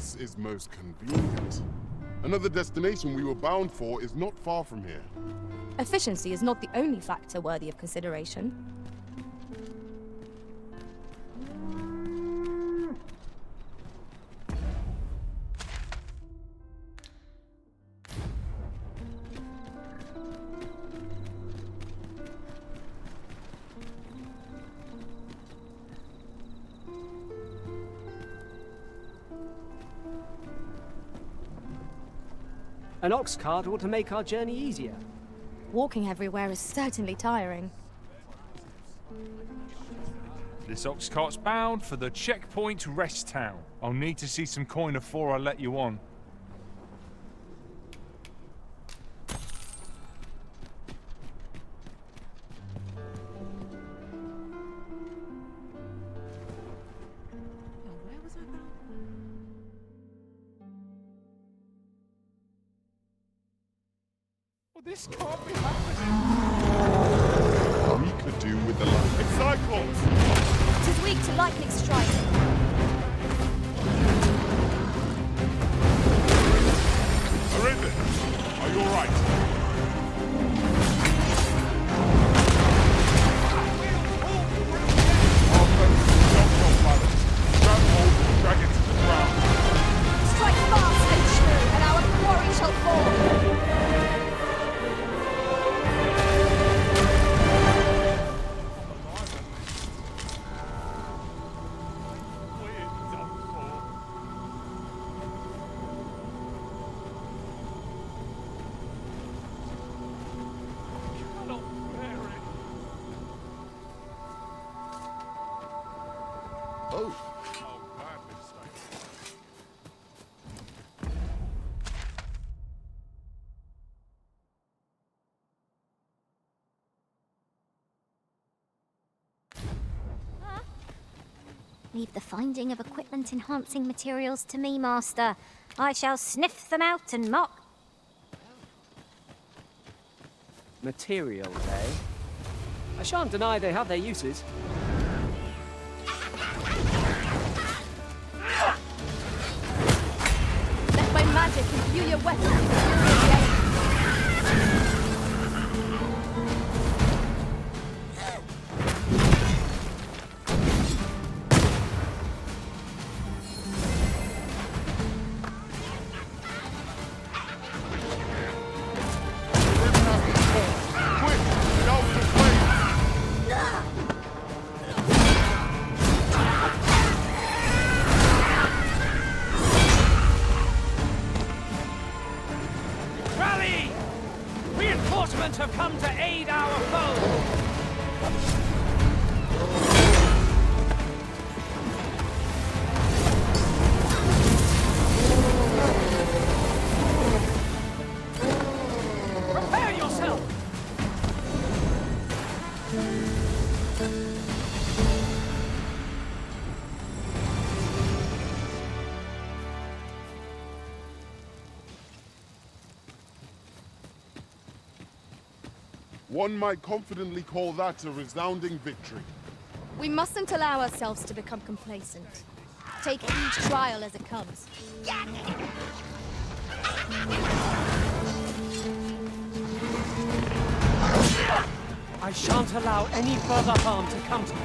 this is most convenient. Another destination we were bound for is not far from here. Efficiency is not the only factor worthy of consideration. An ox cart ought to make our journey easier. Walking everywhere is certainly tiring. This ox cart's bound for the checkpoint rest town. I'll need to see some coin before I let you on. This can't be happening. We could do with the lightning cyclones. It is weak to lightning strike. Arabian, are you alright? Our friends will not help pilots. Grab hold and drag it to the ground. Strike fast and true, and our quarry shall fall. Oh. Leave the finding of equipment-enhancing materials to me, Master. I shall sniff them out and mark... Materials, eh? I shan't deny they have their uses. Let my magic imbue your weapon with the fury of the elements. Quick, get out of the way! Rally! Reinforcements have come to aid our foe! Prepare yourself! One might confidently call that a resounding victory. We mustn't allow ourselves to become complacent. Take each trial as it comes. I shan't allow any further harm to come to you.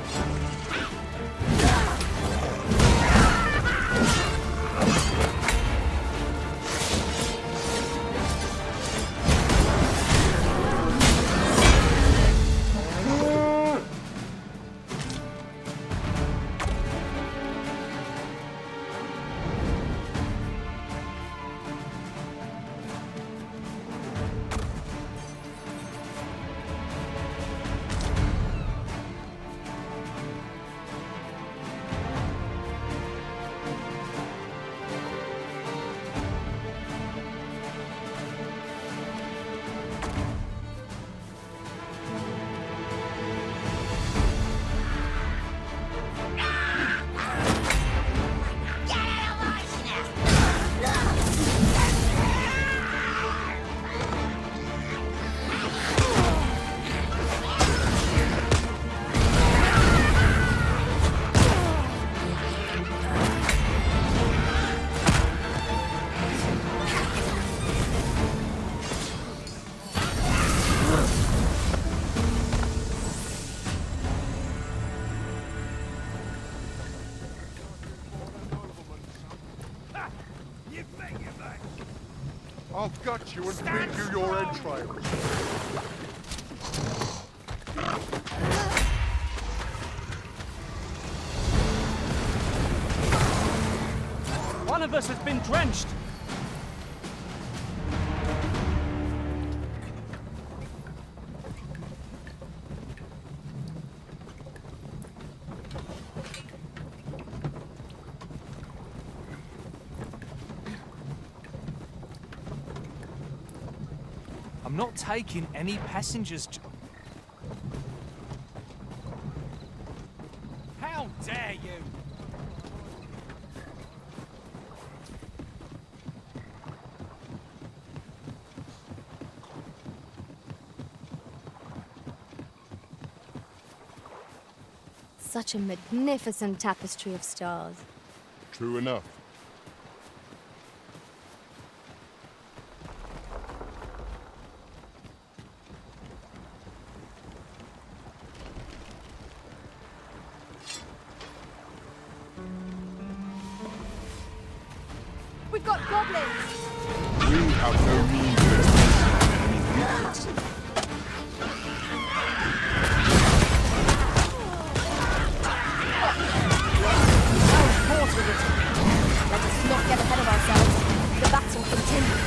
eat you and feed you your entrails. One of us has been drenched. I'm not taking any passengers. How dare you! Such a magnificent tapestry of stars. True enough. We've got goblins! We have no means of extinguishing enemy weakness. Let us not get ahead of ourselves. The battle continues.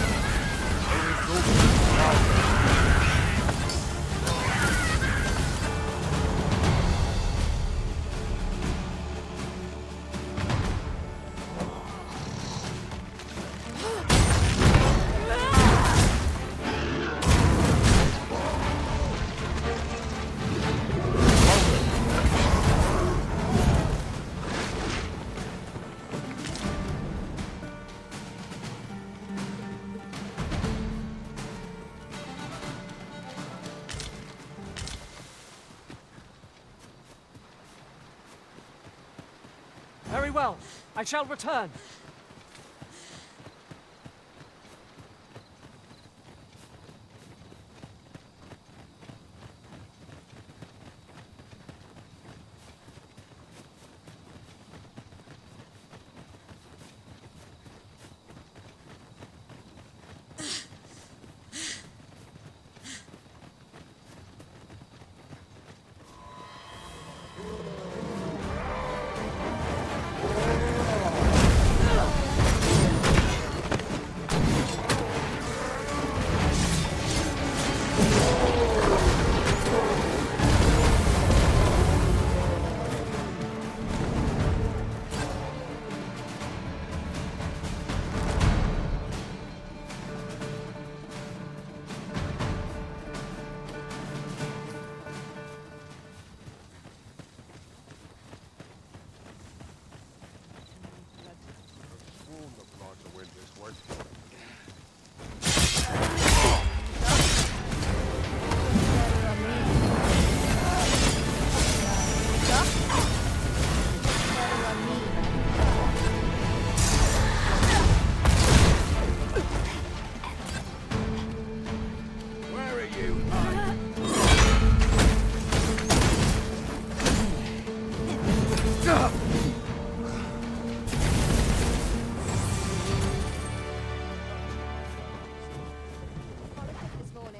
Very well. I shall return.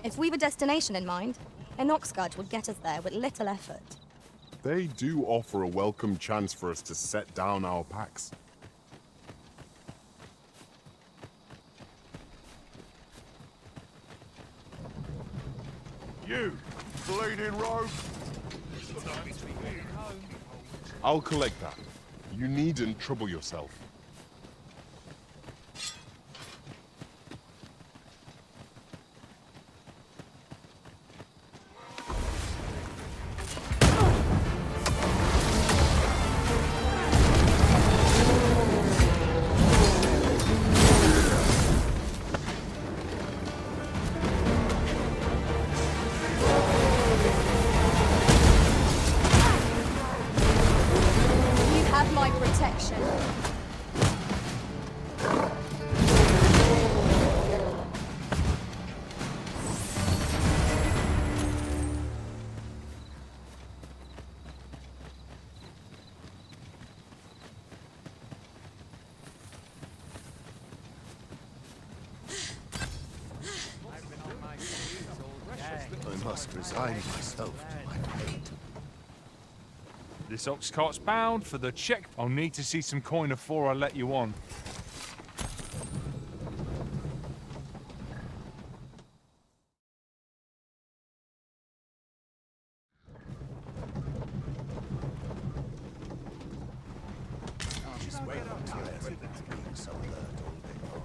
If we've a destination in mind, an Oxguard would get us there with little effort. They do offer a welcome chance for us to set down our packs. You, bleeding rogue! I'll collect that. You needn't trouble yourself. You have my protection. resign myself to my fate. This ox cart's bound for the check. I'll need to see some coin before I let you on. So alert all day long.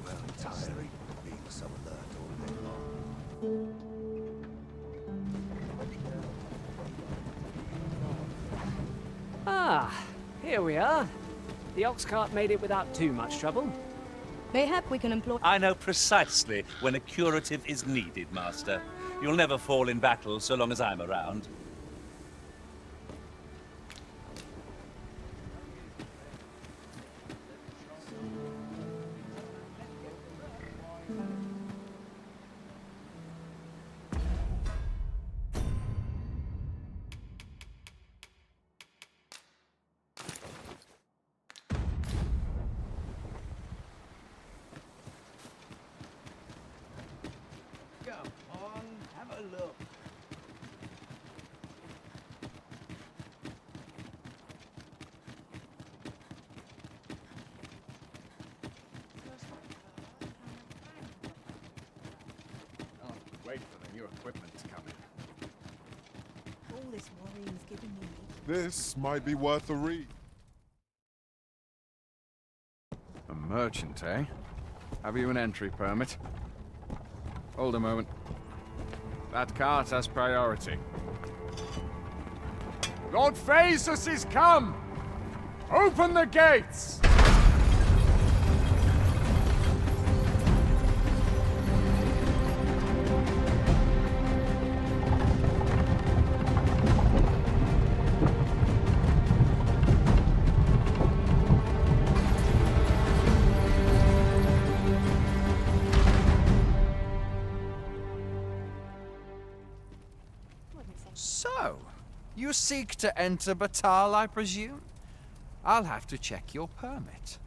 Well, tiring of being so alert all day long. Ah, here we are. The ox cart made it without too much trouble. Mayhap we can employ. I know precisely when a curative is needed, Master. You'll never fall in battle so long as I'm around. Come on, have a look. Oh, wait for the new equipment to come in. All this worrying's giving me. This might be worth a read. A merchant, eh? Have you an entry permit? Hold a moment. That cart has priority. Lord Phaesus is come! Open the gates! So, you seek to enter Batal, I presume? I'll have to check your permit.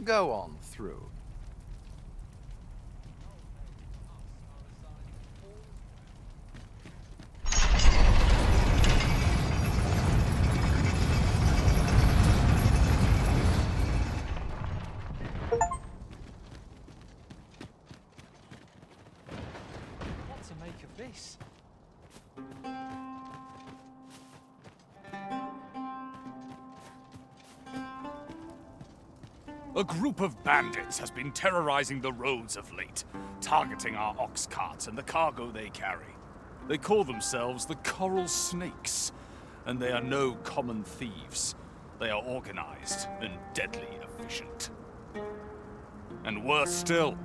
Go on through. What to make of this? A group of bandits has been terrorizing the roads of late, targeting our ox carts and the cargo they carry. They call themselves the Coral Snakes, and they are no common thieves. They are organized and deadly efficient. And worse still,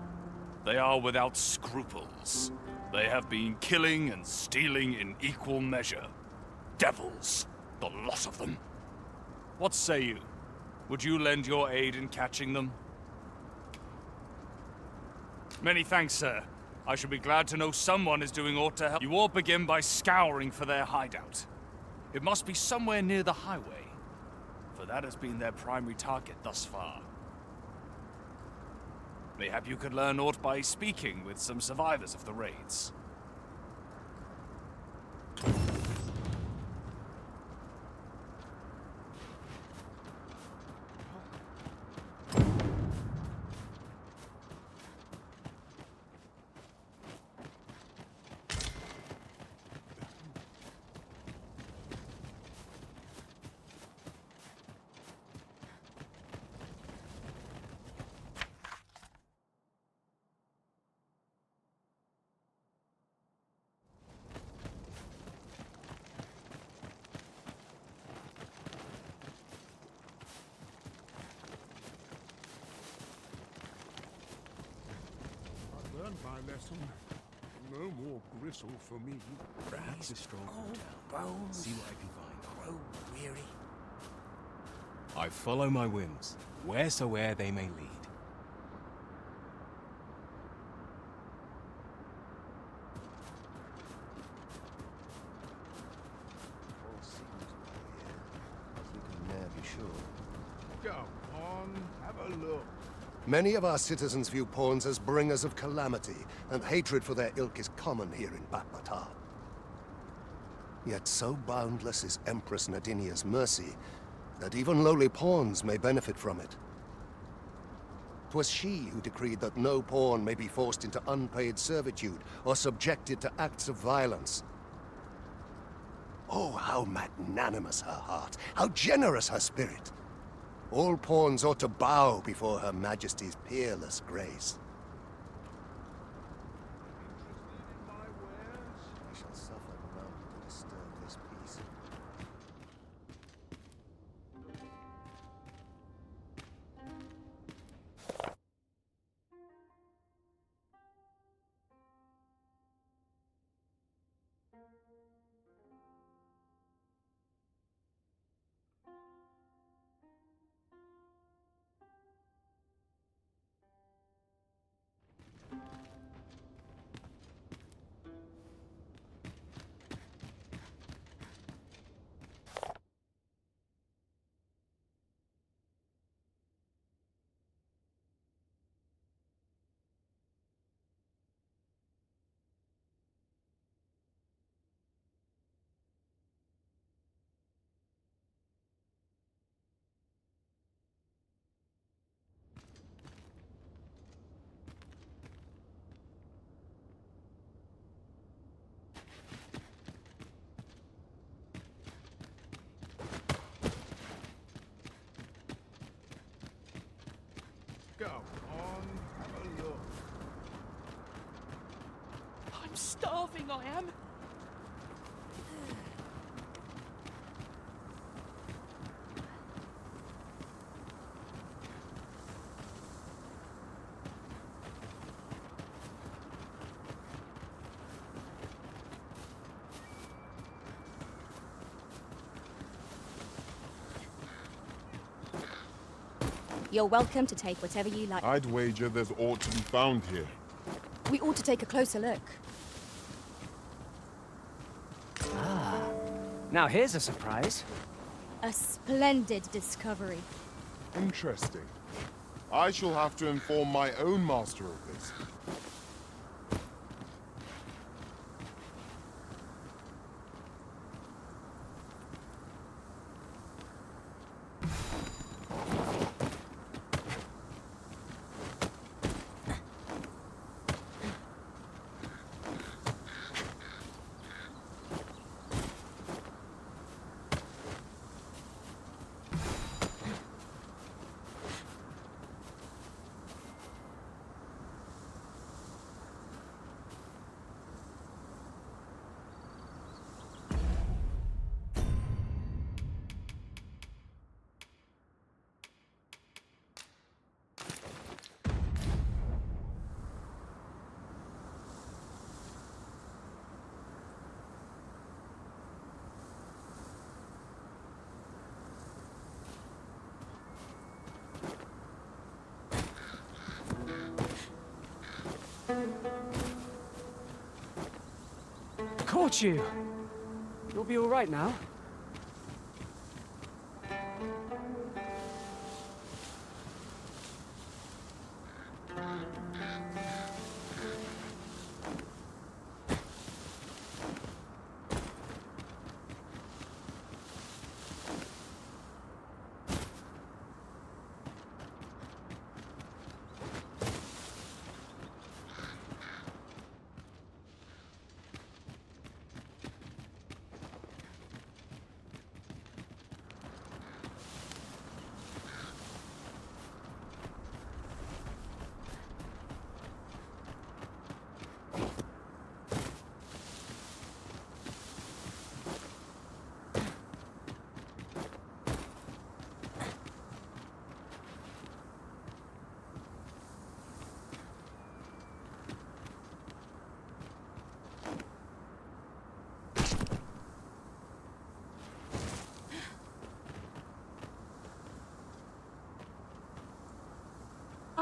they are without scruples. They have been killing and stealing in equal measure. Devils, the lot of them. What say you? Would you lend your aid in catching them? Many thanks, sir. I shall be glad to know someone is doing aught to help. You all begin by scouring for their hideout. It must be somewhere near the highway, for that has been their primary target thus far. Mayhap you could learn aught by speaking with some survivors of the raids. learned my lesson. No more gristle for me. Perhaps a stroll through town. See what I can find. Grow weary. I follow my whims, wheresoe'er they may lead. All seems well here, but we can ne'er be sure. Go on, have a look. Many of our citizens view pawns as bringers of calamity, and hatred for their ilk is common here in Bat-Batar. Yet so boundless is Empress Nadinia's mercy, that even lowly pawns may benefit from it. 'Twas she who decreed that no pawn may be forced into unpaid servitude or subjected to acts of violence. Oh, how magnanimous her heart, how generous her spirit! All pawns ought to bow before Her Majesty's peerless grace. I shall suffer none to disturb this peace. Go on, have a look. I'm starving, I am. You're welcome to take whatever you like. I'd wager there's aught to be found here. We ought to take a closer look. Now here's a surprise. A splendid discovery. Interesting. I shall have to inform my own master of this. Caught you. You'll be all right now.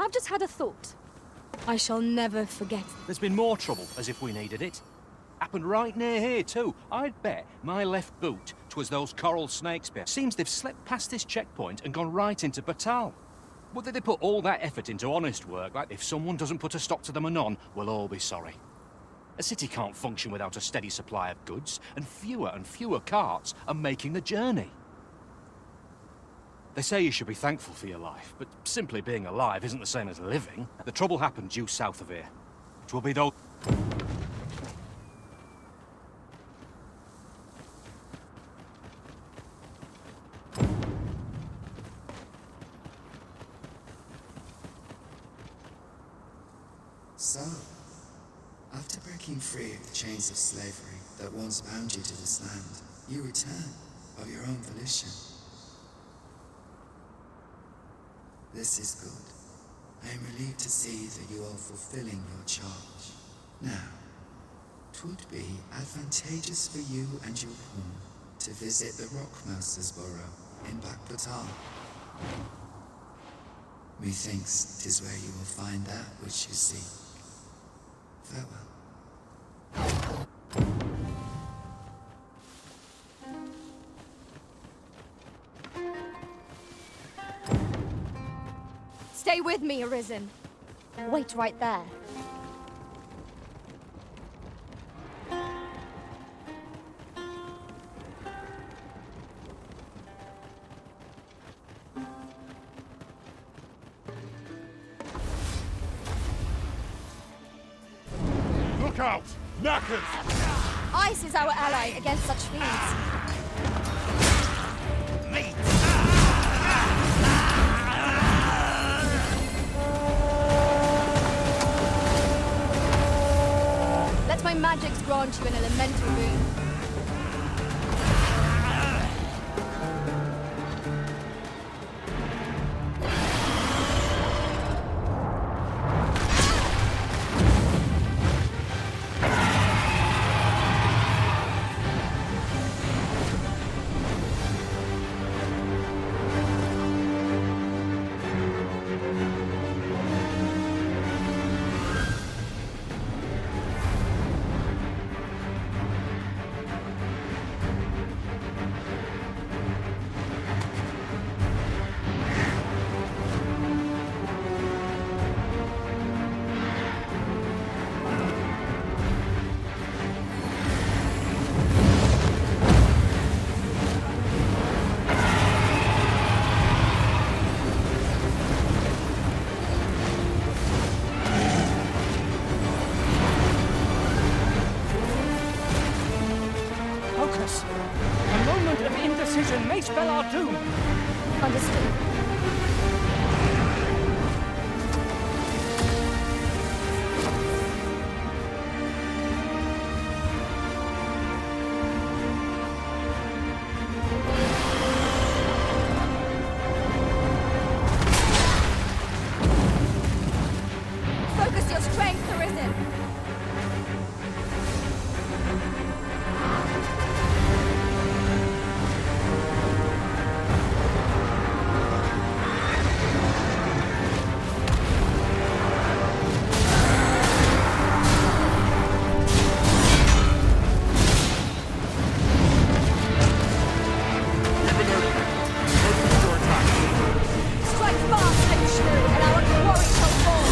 I've just had a thought. I shall never forget. There's been more trouble, as if we needed it. Happened right near here, too. I'd bet my left boot 'twas those coral snakes bit. Seems they've slipped past this checkpoint and gone right into Batal. Whether they put all that effort into honest work, like if someone doesn't put a stop to them anon, we'll all be sorry. A city can't function without a steady supply of goods, and fewer carts are making the journey. They say you should be thankful for your life, but simply being alive isn't the same as living. The trouble happened due south of here. It will be those... So, after breaking free of the chains of slavery that once bound you to this land, you return of your own volition. This is good. I am relieved to see that you are fulfilling your charge. Now, 'twould be advantageous for you and your pawn to visit the Rockmouser's burrow in Backbatar. Methinks 'tis where you will find that which you seek. Farewell. Stay with me, Arisen. Wait right there. Look out! Knackers! Ice is our ally against such fiends. Let my magics grant you an elemental boon. A moment of indecision may spell our doom. Understood. Focus your strength, Arisen. Strike fast and true, and our glory shall fall.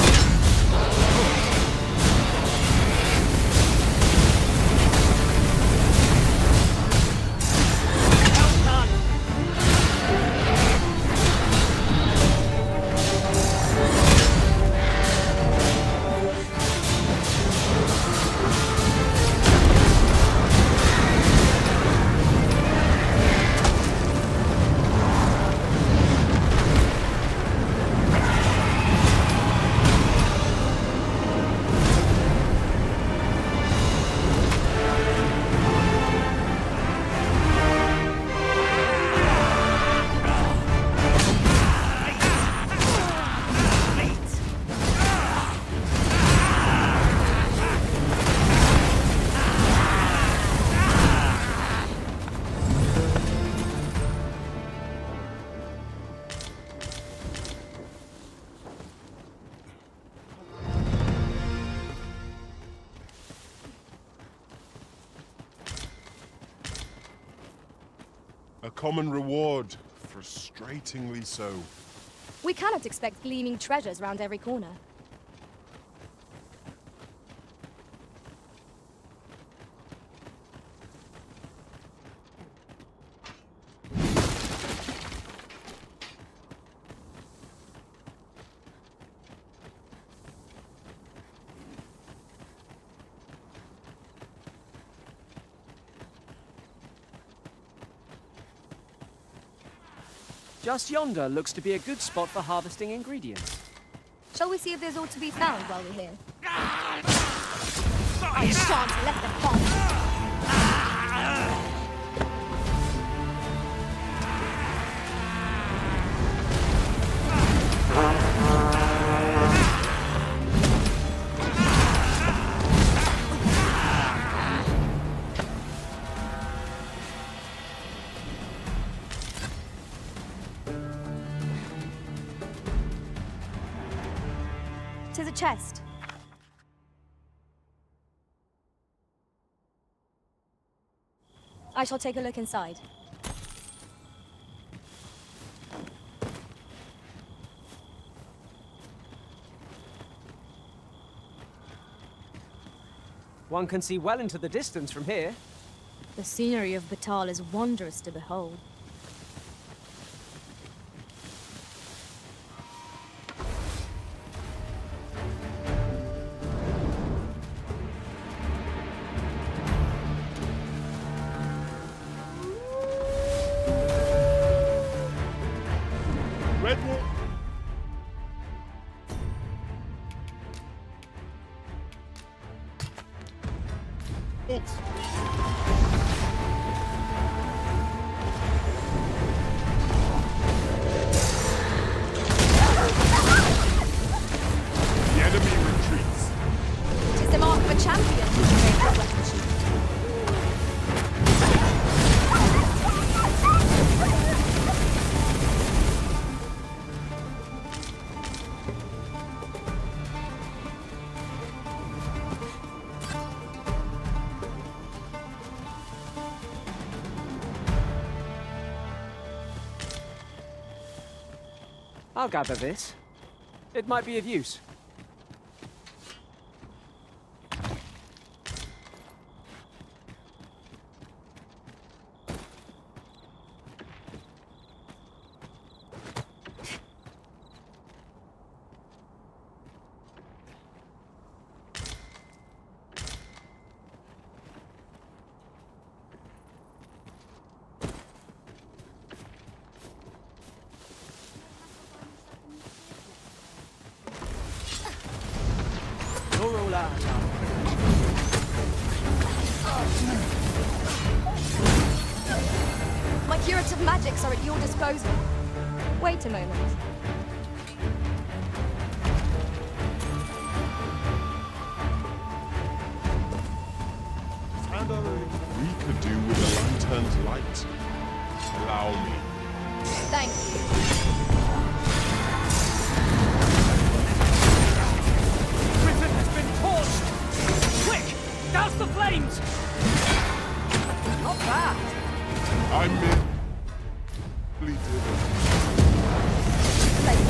A common reward, frustratingly so. We cannot expect gleaming treasures round every corner. Just yonder looks to be a good spot for harvesting ingredients. Shall we see if there's aught to be found while we're here? I shan't let them pass. To the chest. I shall take a look inside. One can see well into the distance from here. The scenery of Batal is wondrous to behold. Redwood. The enemy retreats. 'Tis the mark of a champion to trade for weaponry. I'll gather this. It might be of use. My curative magics are at your disposal. Wait a moment. We could do with a lantern's light. Allow me. Thank you. Griffin has been torched! Quick! Douse the flames! Not bad. I'm bleeded. Thank you.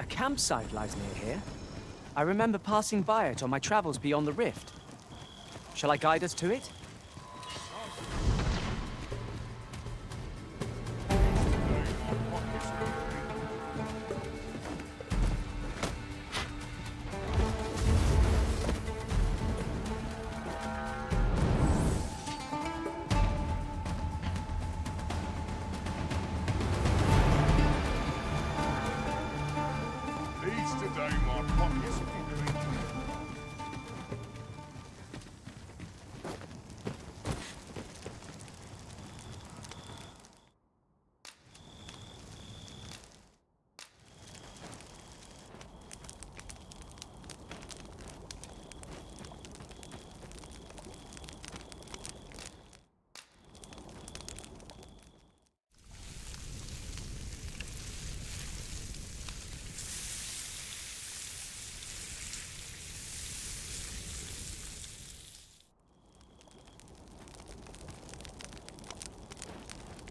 A campsite lies near here. I remember passing by it on my travels beyond the rift. Shall I guide us to it? These today, my pockets will be clean.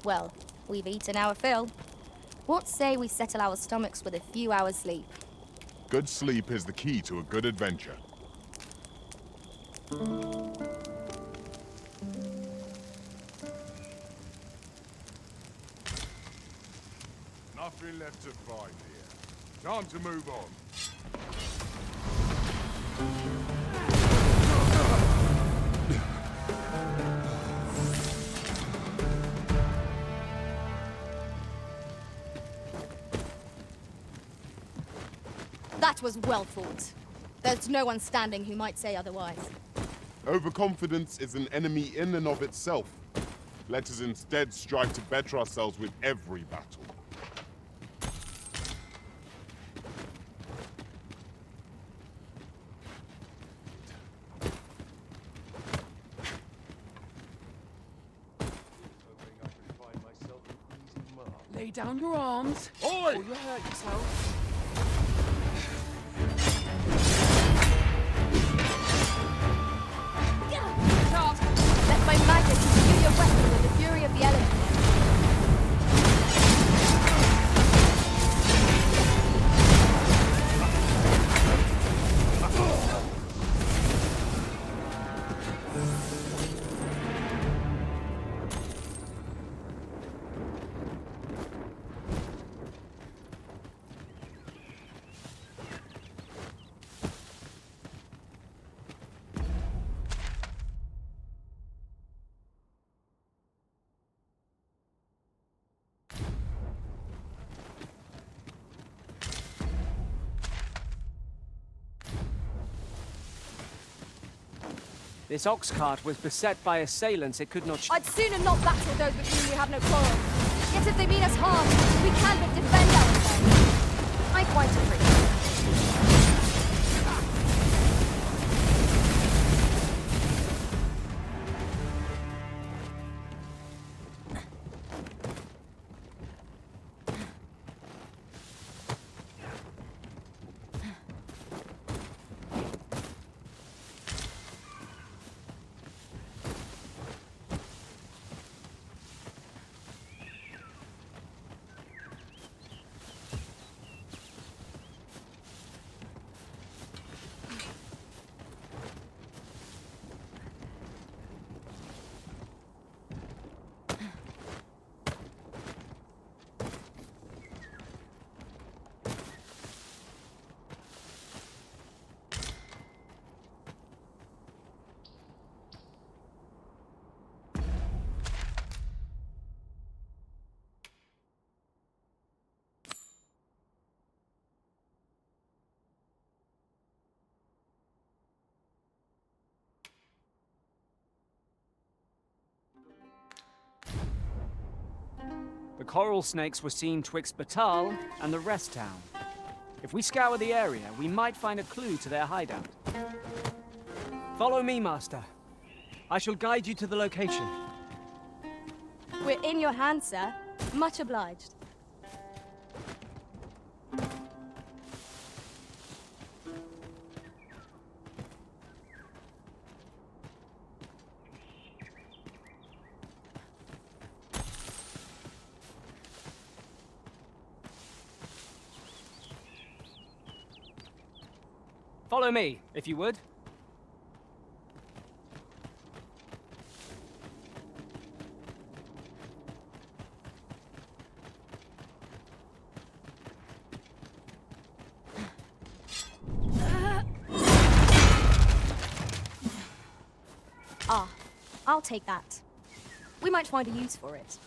Well, we've eaten our fill. What say we settle our stomachs with a few hours' sleep? Good sleep is the key to a good adventure. Nothing left to find here. Time to move on. That was well fought. There's no one standing who might say otherwise. Overconfidence is an enemy in and of itself. Let us instead strive to better ourselves with every battle. Lay down your arms. Oi! Or you'll hurt yourself. Let my magic imbue your weapon with the fury of the elements. This ox cart was beset by assailants it could not I'd sooner not battle those with whom we have no quarrel. Yet if they mean us harm, we can but defend ourselves. I quite agree. The coral snakes were seen twixt Batal and the rest town. If we scour the area, we might find a clue to their hideout. Follow me, Master. I shall guide you to the location. We're in your hands, sir. Much obliged. Follow me, if you would. Ah, I'll take that. We might find a use for it.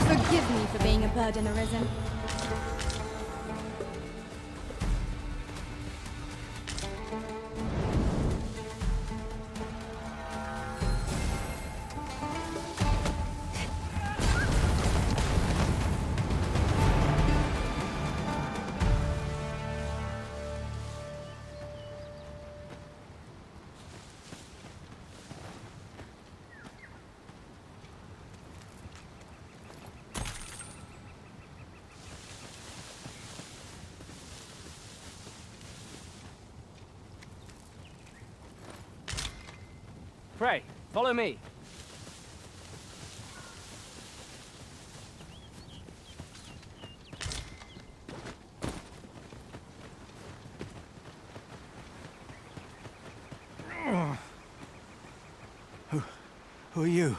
Forgive me for being a burden arisen. Pray, follow me. Who are you?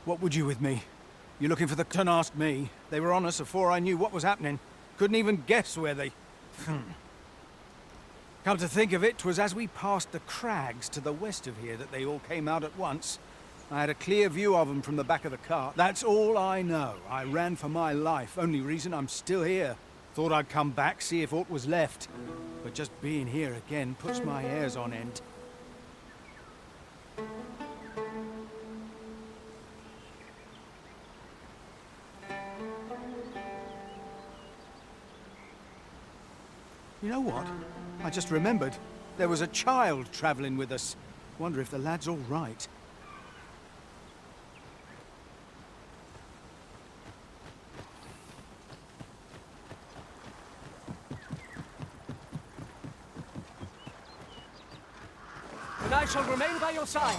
What would you with me? You looking for the... Don't ask me. They were on us before I knew what was happening. Couldn't even guess where they... Come to think of it, 'twas as we passed the crags to the west of here that they all came out at once. I had a clear view of them from the back of the cart. That's all I know. I ran for my life. Only reason I'm still here. Thought I'd come back, see if aught was left. But just being here again puts my hairs on end. You know what? I just remembered. There was a child traveling with us. Wonder if the lad's all right. And I shall remain by your side.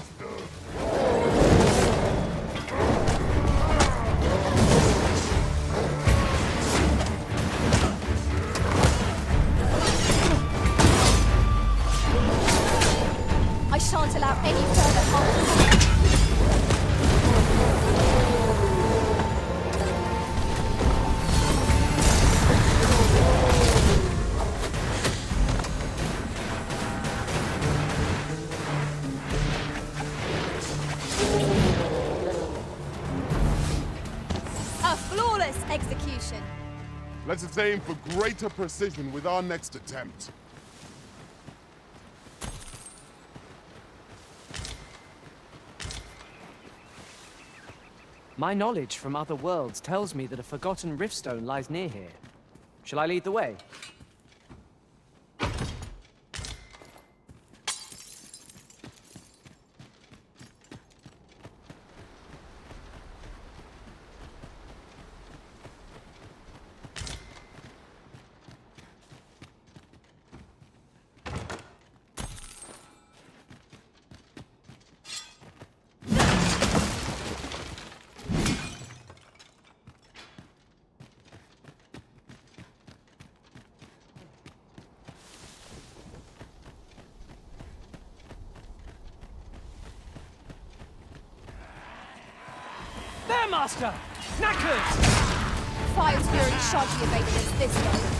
I shan't allow any further harm. A flawless execution. Let us aim for greater precision with our next attempt. My knowledge from other worlds tells me that a forgotten riftstone lies near here. Shall I lead the way? There, Master! Knackers! Fire's fury shan't be evaded us this way.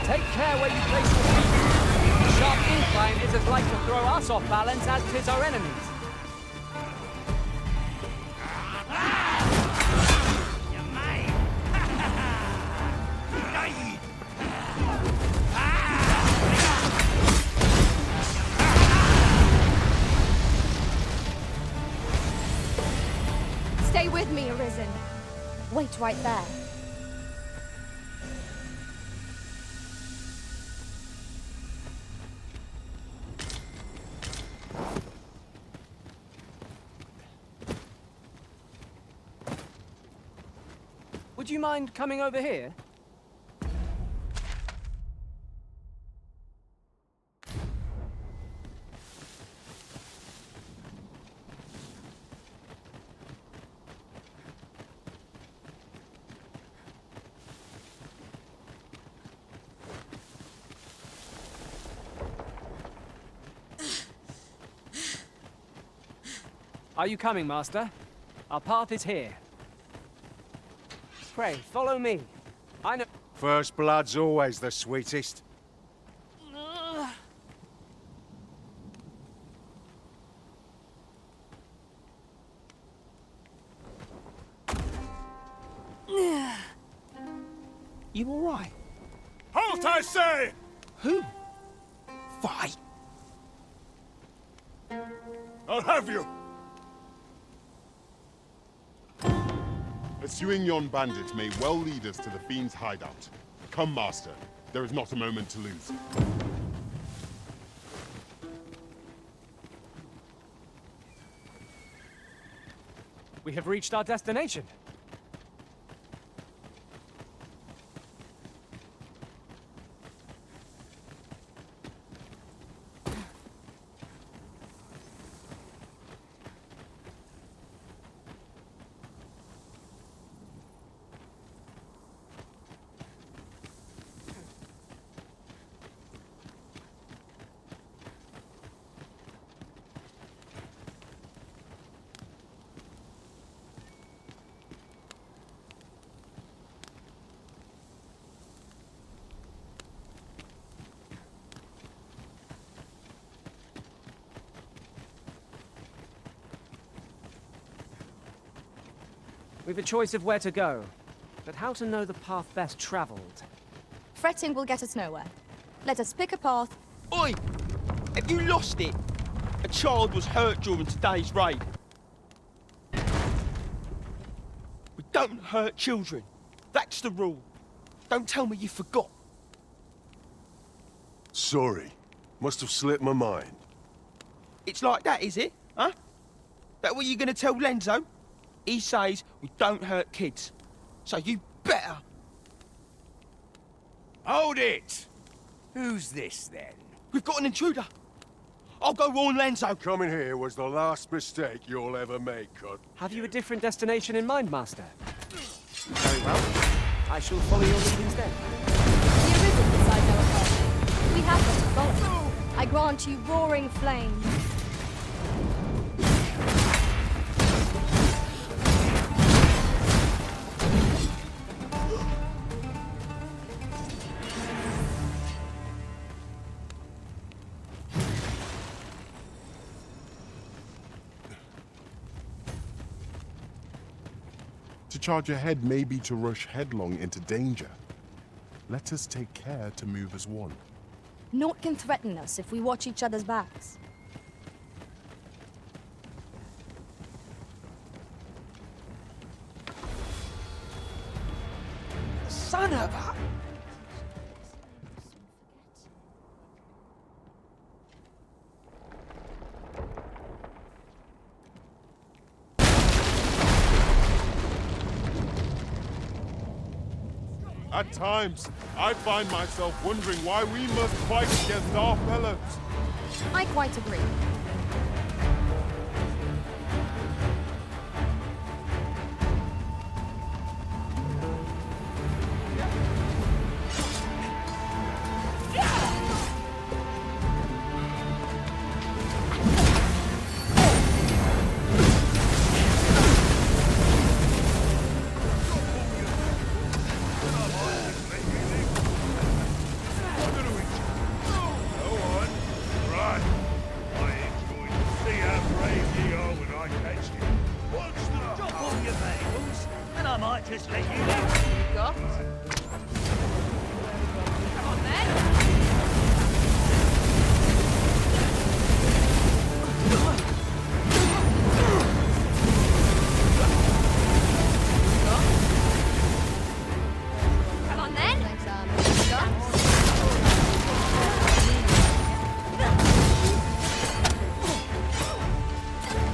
Take care where you place your feet. The sharp incline is as like to throw us off balance as 'tis our enemies. Stay with me, Arisen. Wait right there. Would you mind coming over here? Are you coming, Master? Our path is here. Pray, follow me. I know... First blood's always the sweetest. You all right? Halt, I say! Who? Fight. I'll have you! Pursuing yon bandit may well lead us to the Fiend's hideout. Come, Master. There is not a moment to lose. We have reached our destination. We've a choice of where to go, but how to know the path best traveled? Fretting will get us nowhere. Let us pick a path. Oi! Have you lost it? A child was hurt during today's raid. We don't hurt children. That's the rule. Don't tell me you forgot. Sorry. Must have slipped my mind. It's like that, is it? Huh? That what you're gonna tell Lenzo? He says we don't hurt kids. So you better. Hold it! Who's this, then? We've got an intruder. I'll go warn Lenzo. Coming here was the last mistake you'll ever make, Cut. Have you a different destination in mind, Master? Very well. I shall follow your lead instead. The arisen beside our path. We have but to follow. I grant you roaring flame. To charge ahead may be to rush headlong into danger. Let us take care to move as one. Naught can threaten us if we watch each other's backs. Son of a... At times, I find myself wondering why we must fight against our fellows. I quite agree.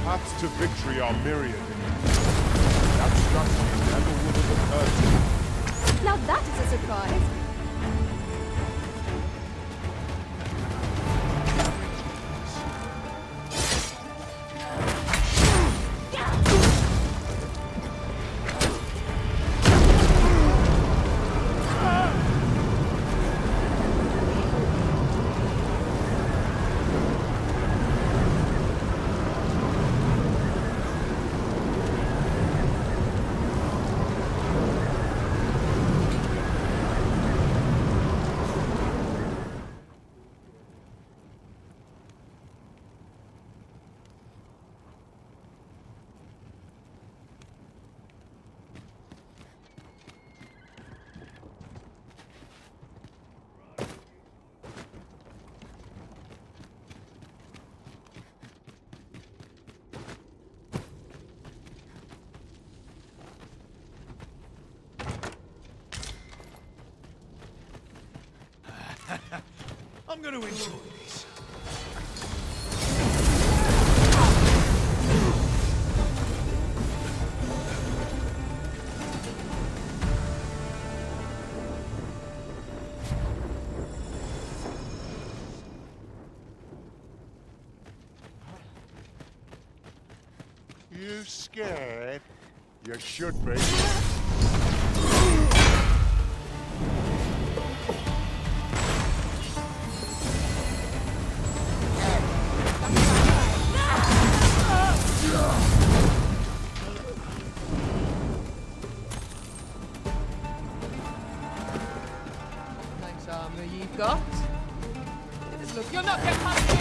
Paths to victory are myriad. That strategy never would have occurred to me. Now that is a surprise. I'm going to enjoy this. You scared? You should be. Nice armor you've got. Look, you're not getting past me!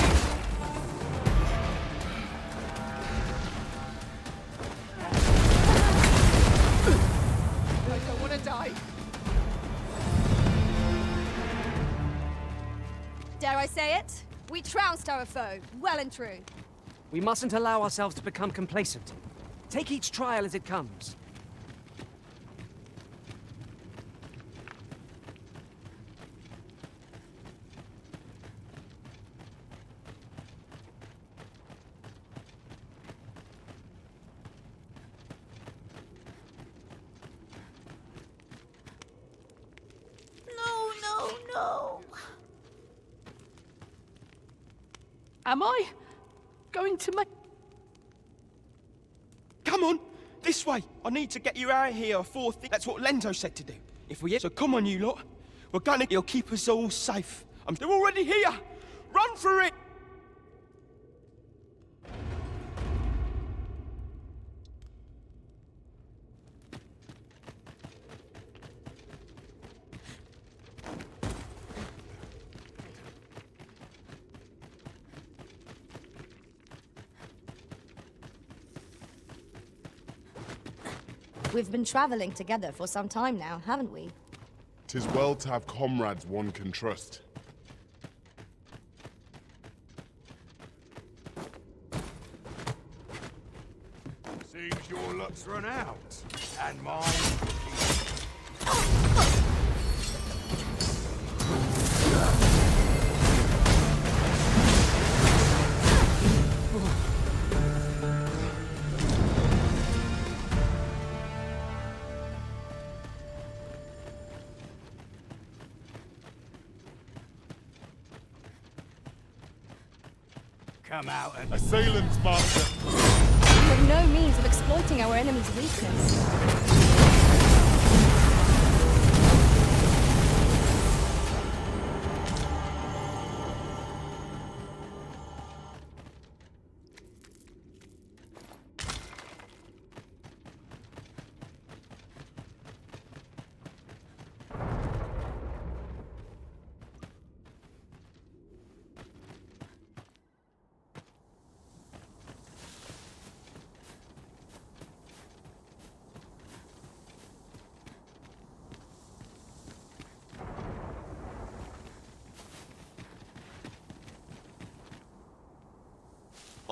I don't want to die. Dare I say it? We trounced our foe, well and true. We mustn't allow ourselves to become complacent. Take each trial as it comes. No. Am I going to make... Come on, this way. I need to get you out of here before that's what Lenzo said to do. If we... So come on, you lot. We're gonna... He'll keep us all safe. They're already here. Run for it. We've been traveling together for some time now, haven't we? 'Tis well to have comrades one can trust. Seems your luck's run out, and mine. Come out and... Assailants, master! We have no means of exploiting our enemy's weakness.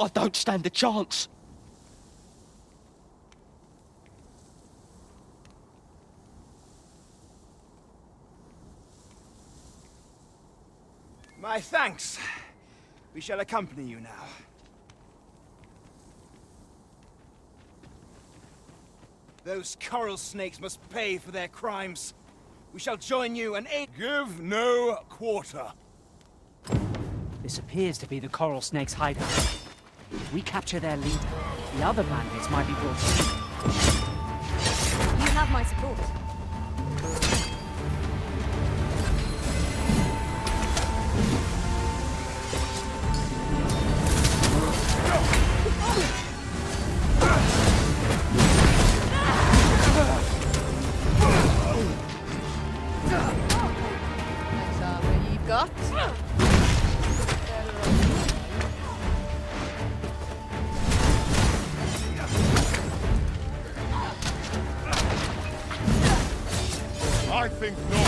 I don't stand a chance. My thanks. We shall accompany you now. Those coral snakes must pay for their crimes. We shall join you and aid... Give no quarter. This appears to be the coral snake's hideout. If we capture their leader, the other bandits might be brought in. You have my support. Nice armor you've got. I think not.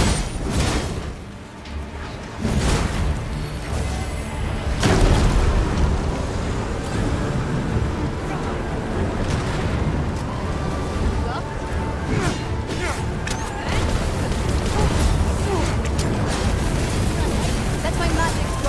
Let my magic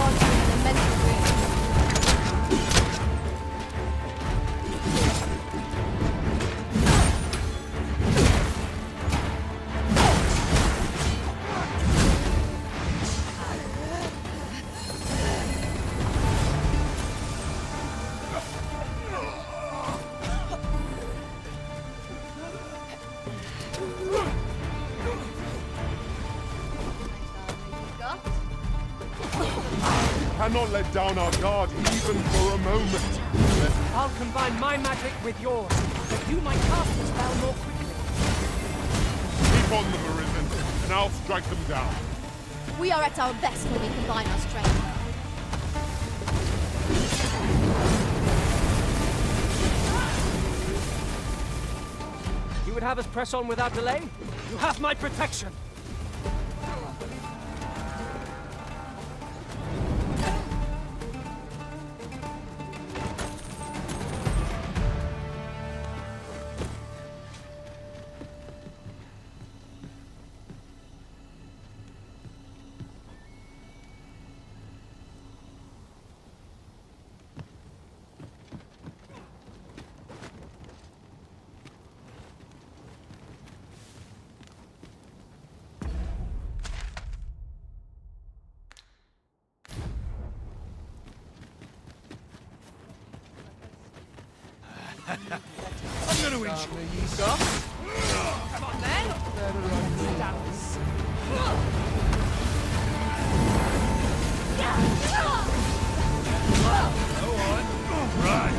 cannot let down our guard even for a moment. I'll combine my magic with yours, that you might cast the spell more quickly. Keep on them, Arisen, and I'll strike them down. We are at our best when we combine our strength. You would have us press on without delay? You have my protection! I'm gonna win you. Come on then. Dance. Go on. Right.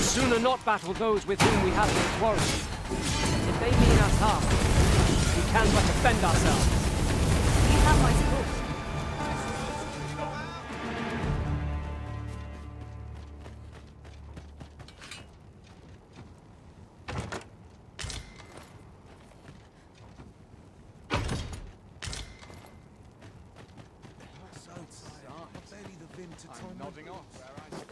Sooner not battle those with whom we have no quarrel. If they mean us harm, we can but defend ourselves. You have my support. I'm nodding off where I stand.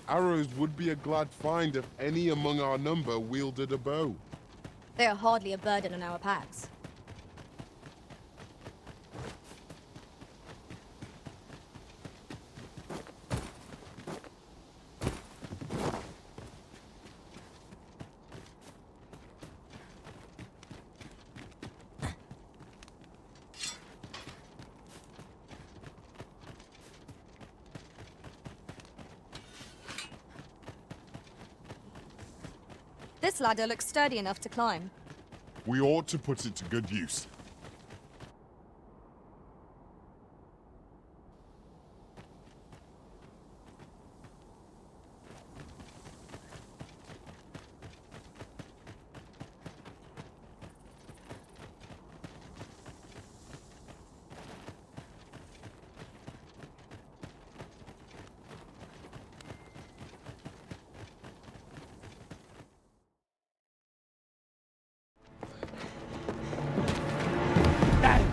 Arrows would be a glad find if any among our number wielded a bow. They are hardly a burden on our packs. This ladder looks sturdy enough to climb. We ought to put it to good use.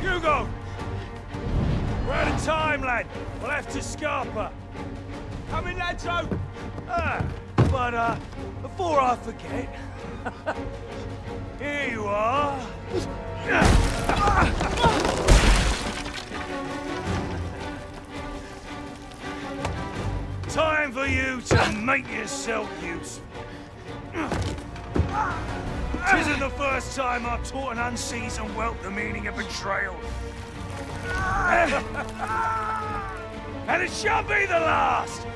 Hugo! We're out of time, lad. We'll have to scarper. Come in, Lanzo! But before I forget, here you are. Time for you to make yourself useful. Tisn't the first time I've taught an unseasoned whelp the meaning of betrayal. And it shall be the last!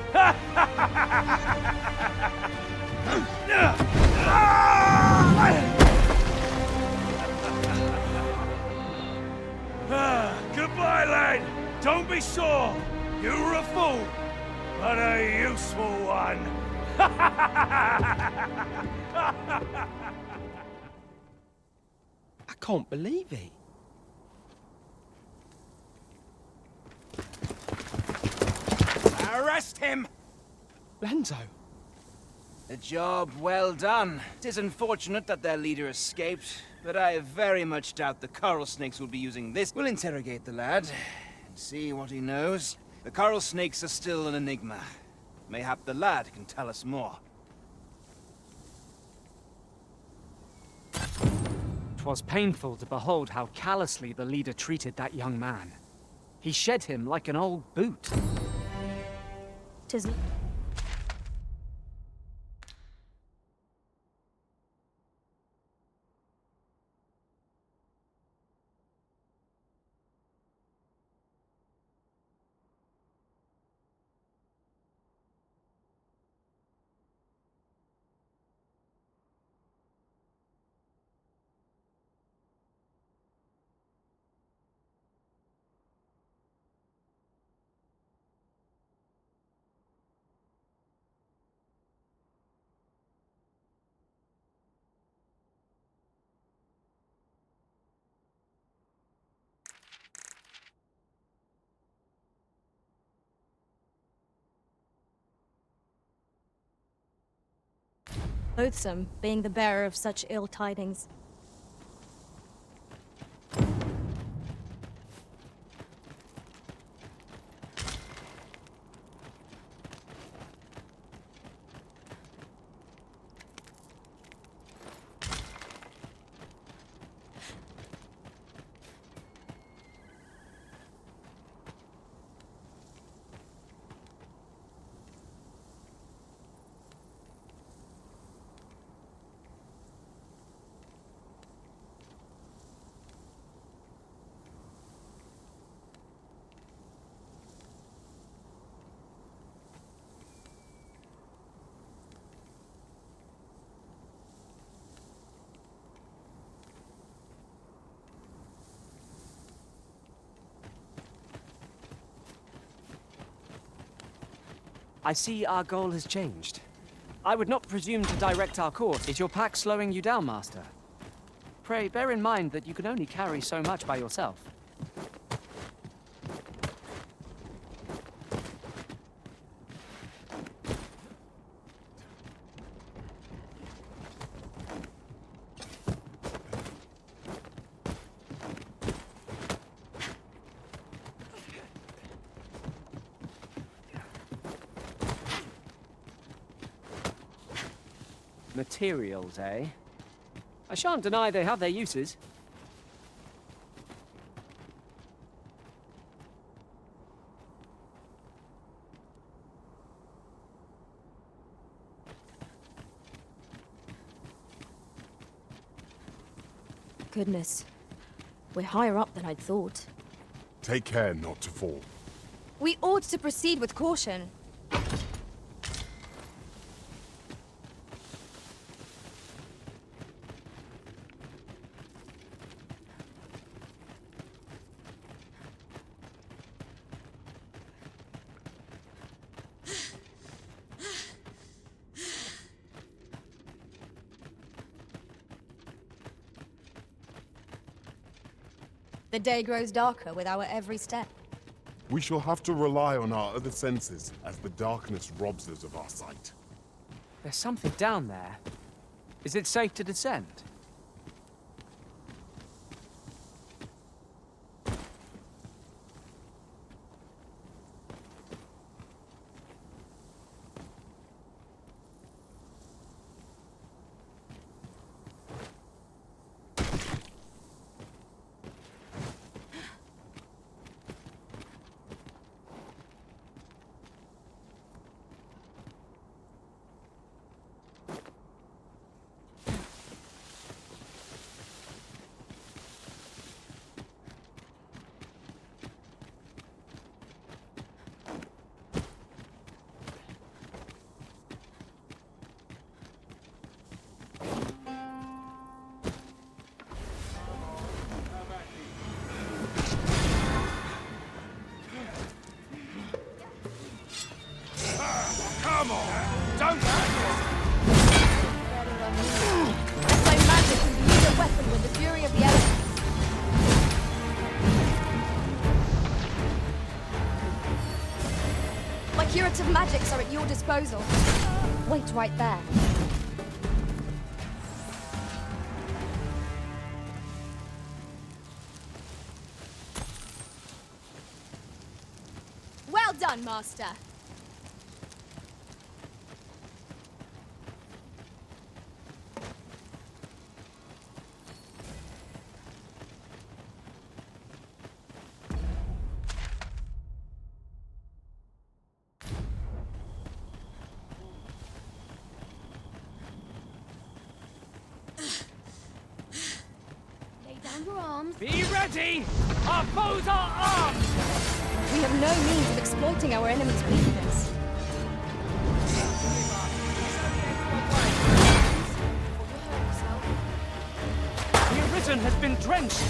Don't be sore. You're a fool, but a useful one. I can't believe it. Arrest him! Lenzo. A job well done. It is unfortunate that their leader escaped, but I very much doubt the Coral Snakes will be using this. We'll interrogate the lad and see what he knows. The Coral Snakes are still an enigma. Mayhap the lad can tell us more. 'Twas painful to behold how callously the leader treated that young man. He shed him like an old boot. 'Tis loathsome, being the bearer of such ill tidings. I see our goal has changed. I would not presume to direct our course. Is your pack slowing you down, Master? Pray, bear in mind that you can only carry so much by yourself. Materials, eh? I shan't deny they have their uses. Goodness. We're higher up than I'd thought. Take care not to fall. We ought to proceed with caution. The day grows darker with our every step. We shall have to rely on our other senses as the darkness robs us of our sight. There's something down there. Is it safe to descend? active magics are at your disposal. Wait right there. Well done, Master. Lay down your arms. Be ready! Our foes are armed! We have no means of exploiting our enemy's weakness. The Arisen has been drenched!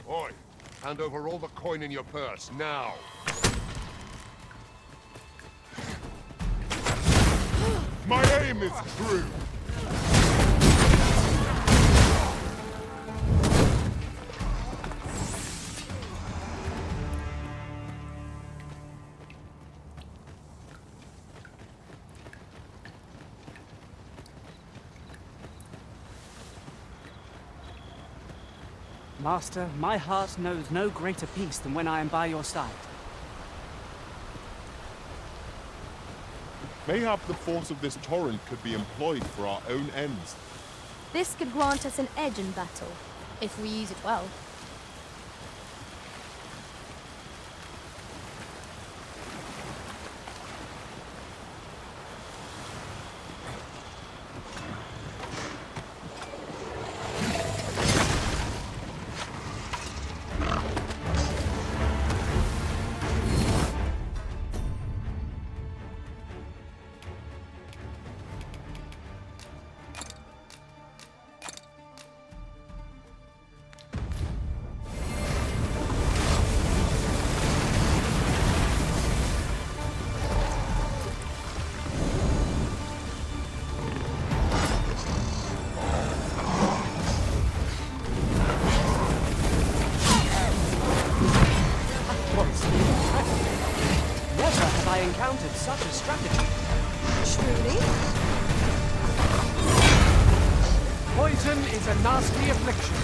Oi, hand over all the coin in your purse, now! My aim is true! Master, my heart knows no greater peace than when I am by your side. Mayhap the force of this torrent could be employed for our own ends. This could grant us an edge in battle, if we use it well. Never have I encountered such a strategy. Truly? Poison is a nasty affliction.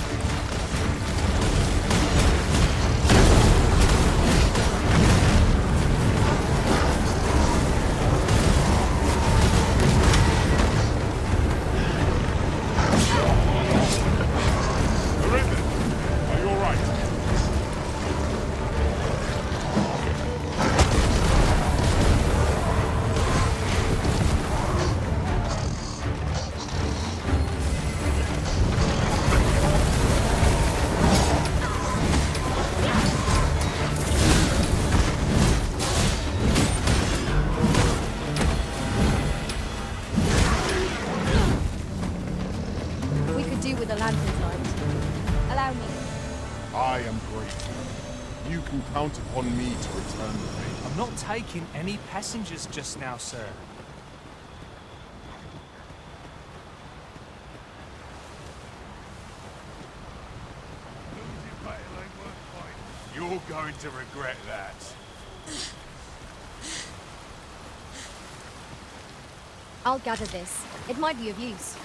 With a lantern's light. Allow me. I am grateful. You can count upon me to return the favor. I'm not taking any passengers just now, sir. You're going to regret that. I'll gather this. It might be of use.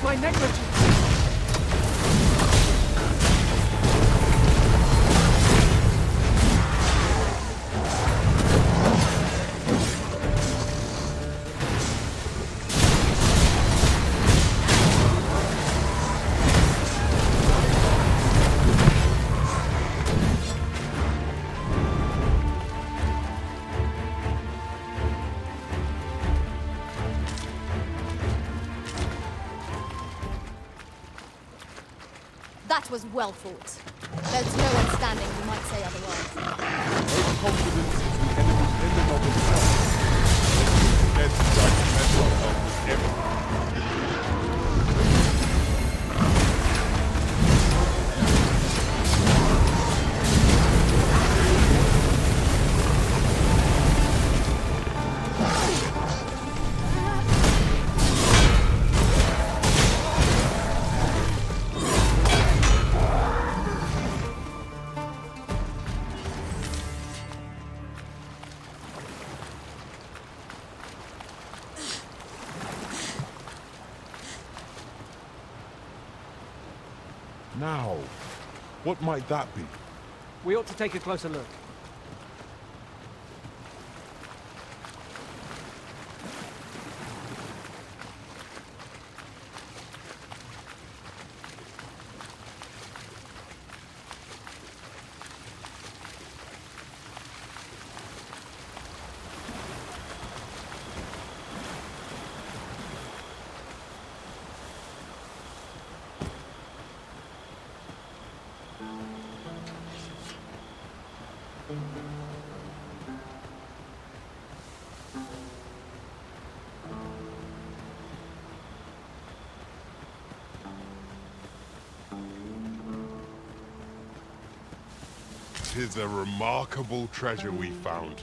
My negligence! That was well fought. There's no one standing who might say otherwise. Overconfidence is an enemy in and of itself. Let us instead try to measure ourselves with everything. Now, what might that be? We ought to take a closer look. Tis a remarkable treasure we found.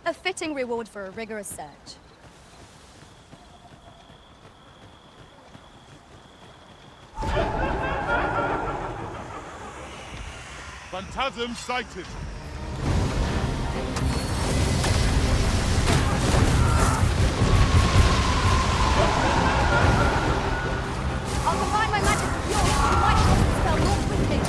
A fitting reward for a rigorous search. Phantasm sighted! I'll combine my magic with yours to wipe off the spell more quickly.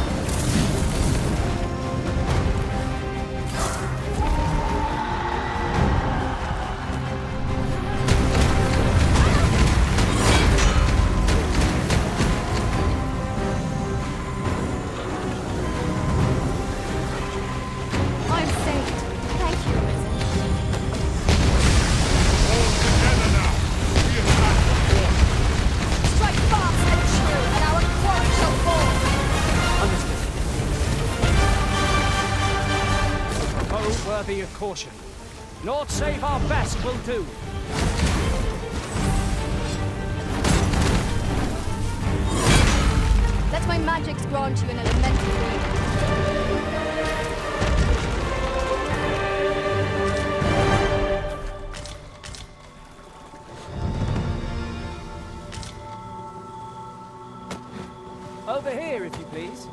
I'm saved. Thank you, Risen. Together now! We attack the wall! Strike fast and true, and our quarry shall fall. Foe worthy of caution. Naught save our best will do. Let my magics grant you an elemental aid. Over here, if you please.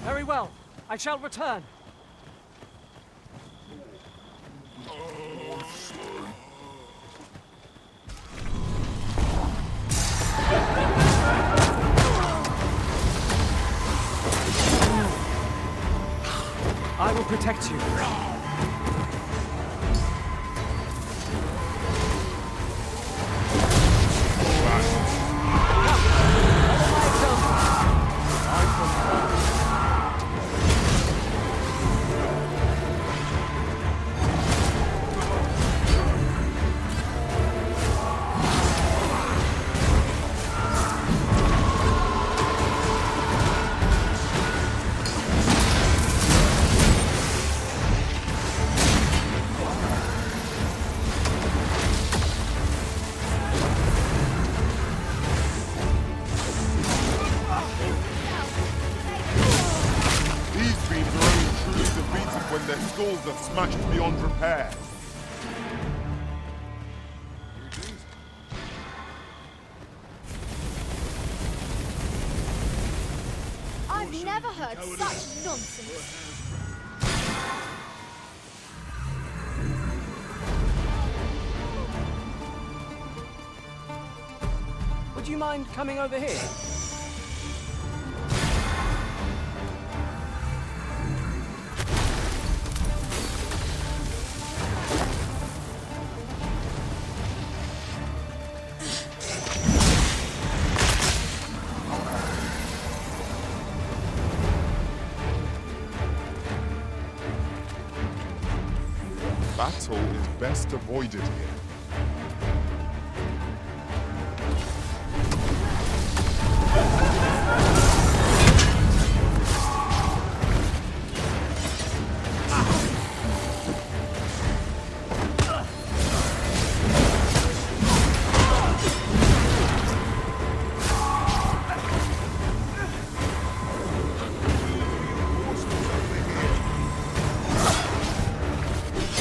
Very well. I shall return. I will protect you. when their skulls are smashed beyond repair. heard such nonsense. Would you mind coming over here? Battle is best avoided here.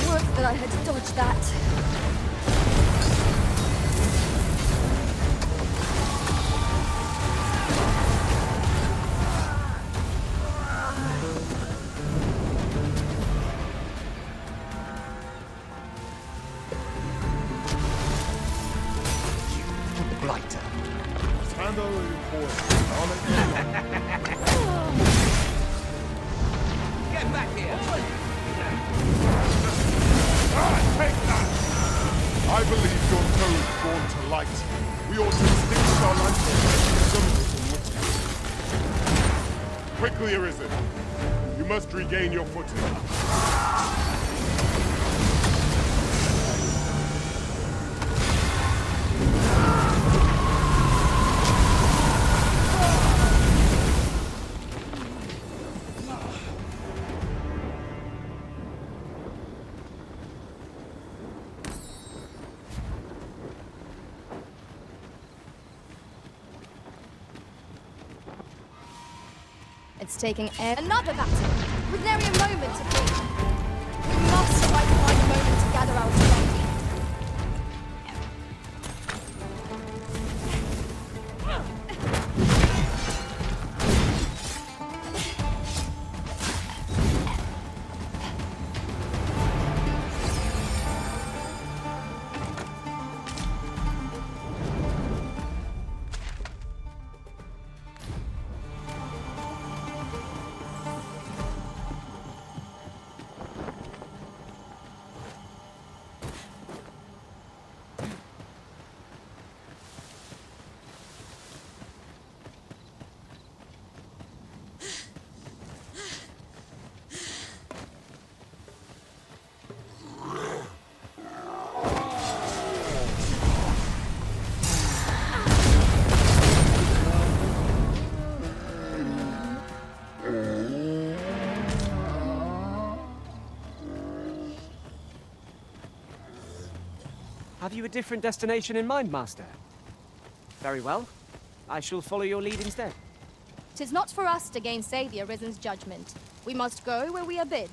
Would that I had dodged that. Blighter. Stand over your boy. I'll let you Get back here! take that! I believe your code drawn to light. We ought to extinguish our lanterns and quickly, Arisen. You must regain your footing. It's taking another battle, with nary a moment to think. We must try to find a moment to gather our strength. Have you a different destination in mind, Master? Very well. I shall follow your lead instead. 'Tis not for us to gainsay the Arisen's judgment. We must go where we are bid.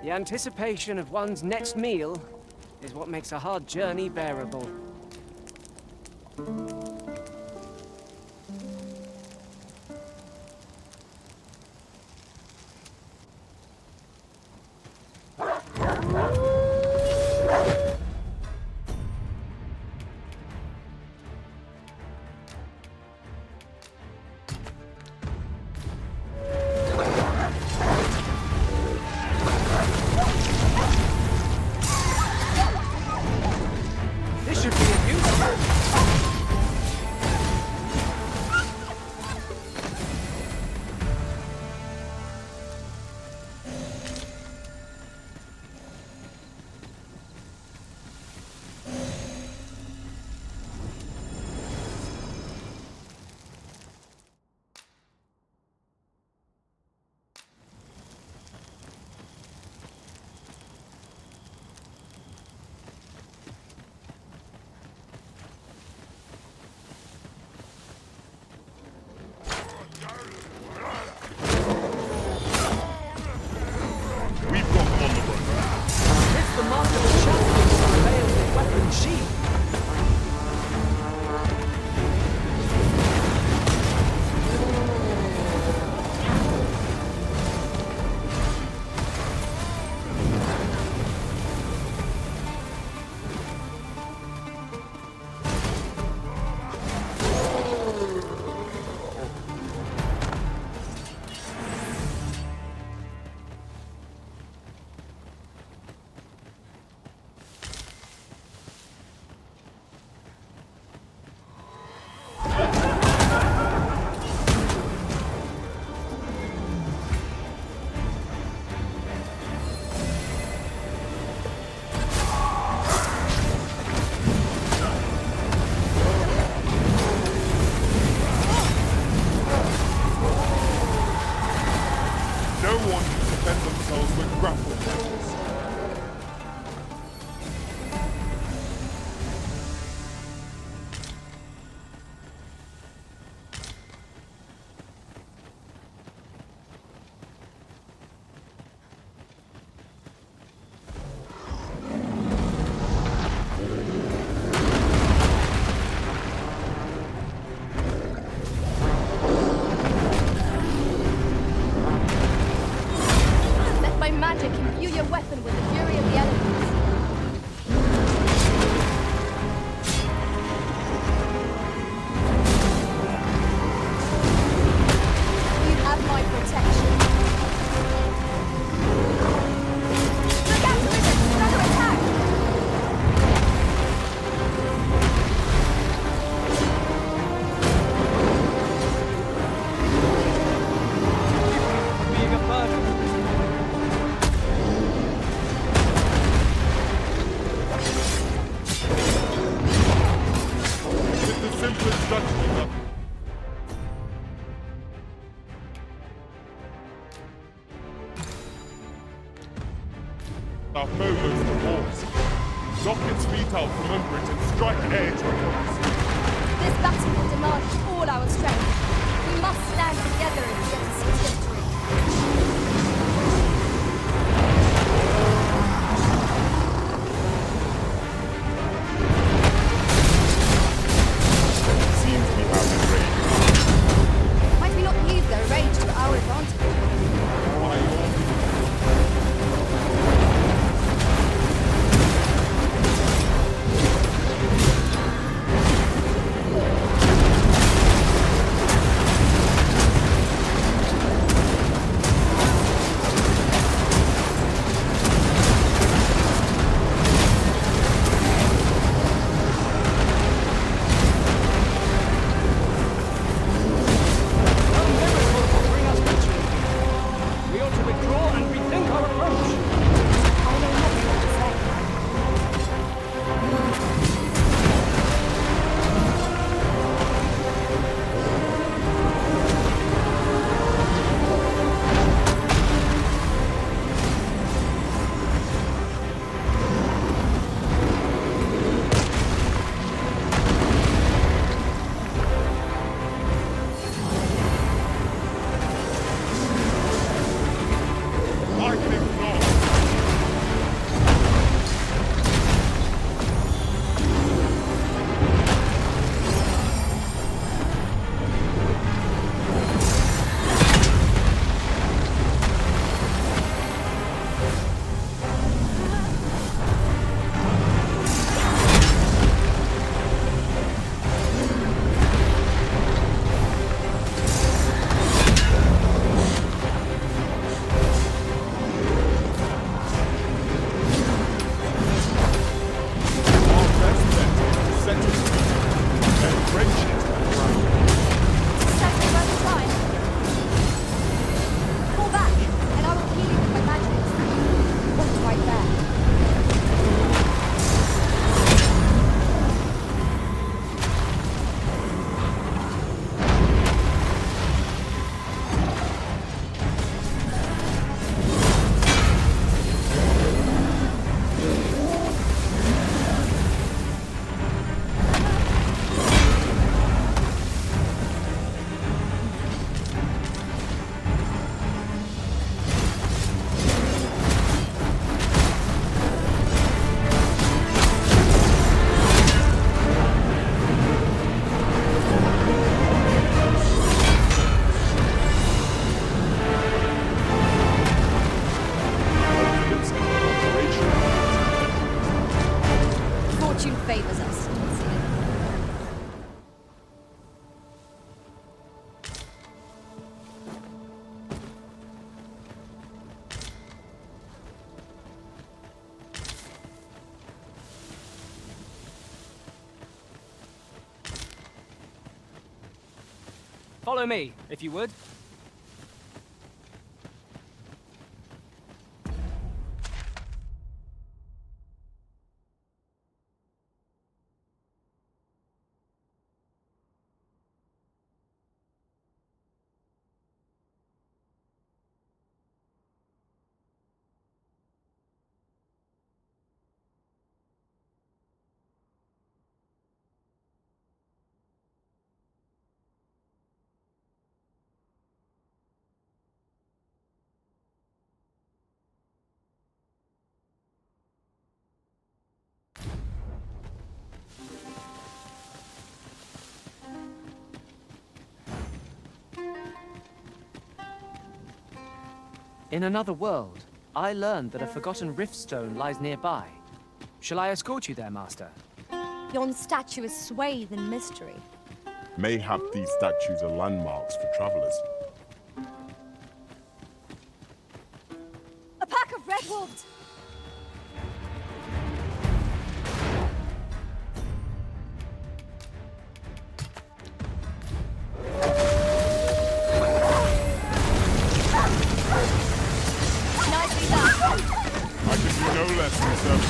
The anticipation of one's next meal is what makes a hard journey bearable. This should be a use. defend themselves with grapple matches. Let my magic imbue your weapon with the fury of the elements. You have my protection. Look out, wizards! Another attack! Being a burden. It's the simplest dungeon. Our foemo's the horse. Knock its feet out from under it and strike air triangles. This battle will demand all our strength. We must stand together if we are to see victory. Seems we have been raided. Might we not use their rage to our advantage? Why all We ought to withdraw and rethink our approach. I know nothing what to say. I think not. Our best bet is to set it and wrench it to the ground. Exactly by the time. Pull back, and I will heal you with my magic. What's right there? Confidence in cooperation. Fortune favors us. Follow me, if you would. In another world, I learned that a forgotten rift stone lies nearby. Shall I escort you there, Master? Yon statue is swathed in mystery. Mayhap these statues are landmarks for travelers. A pack of red wolves! Nicely done! I can do no less than serve.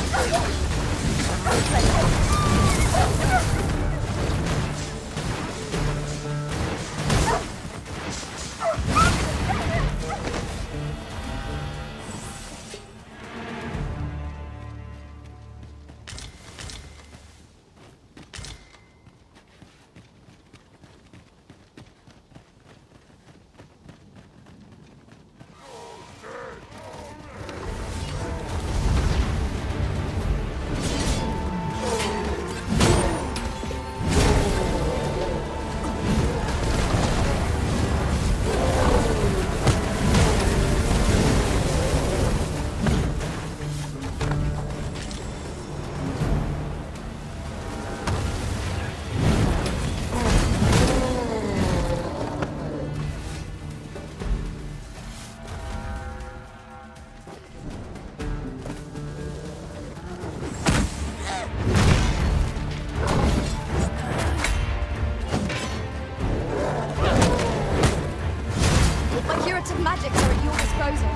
Magics are at your disposal.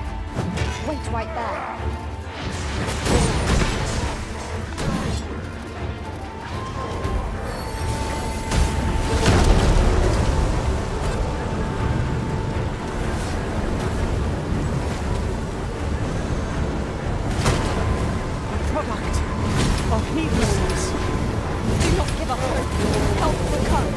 Wait right there. Product of heedlessness. Do not give up hope. Help will come.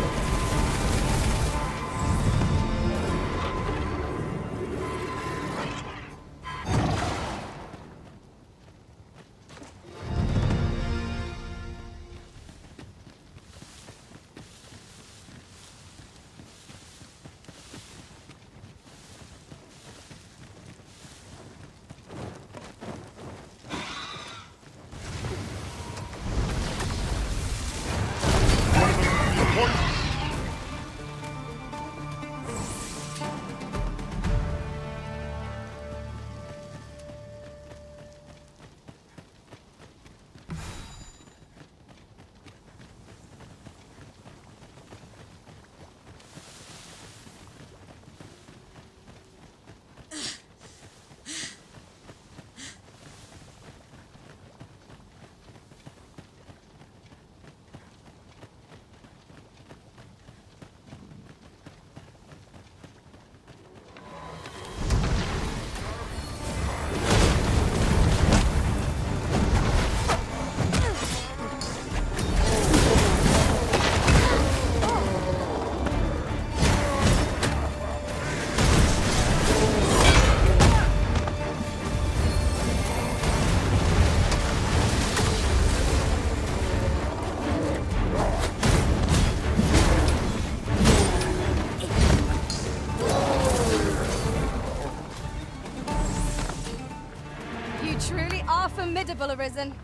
Truly are formidable, Arisen.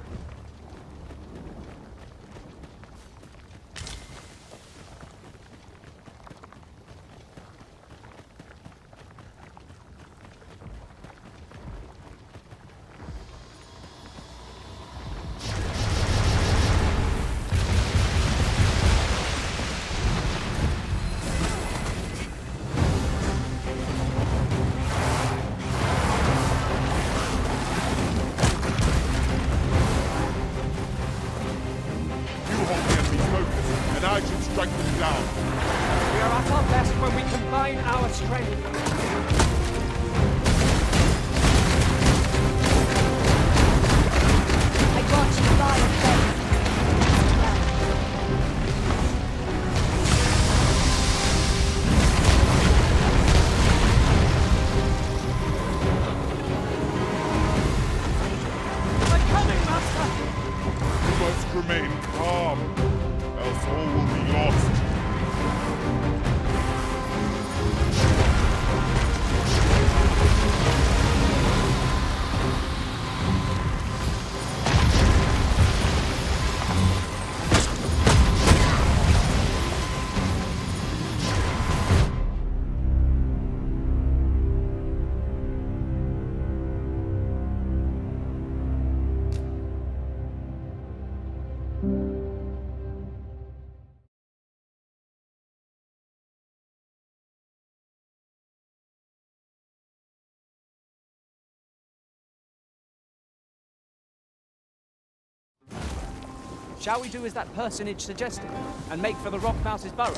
Shall we do as that personage suggested, and make for the Rockmouse's burrow?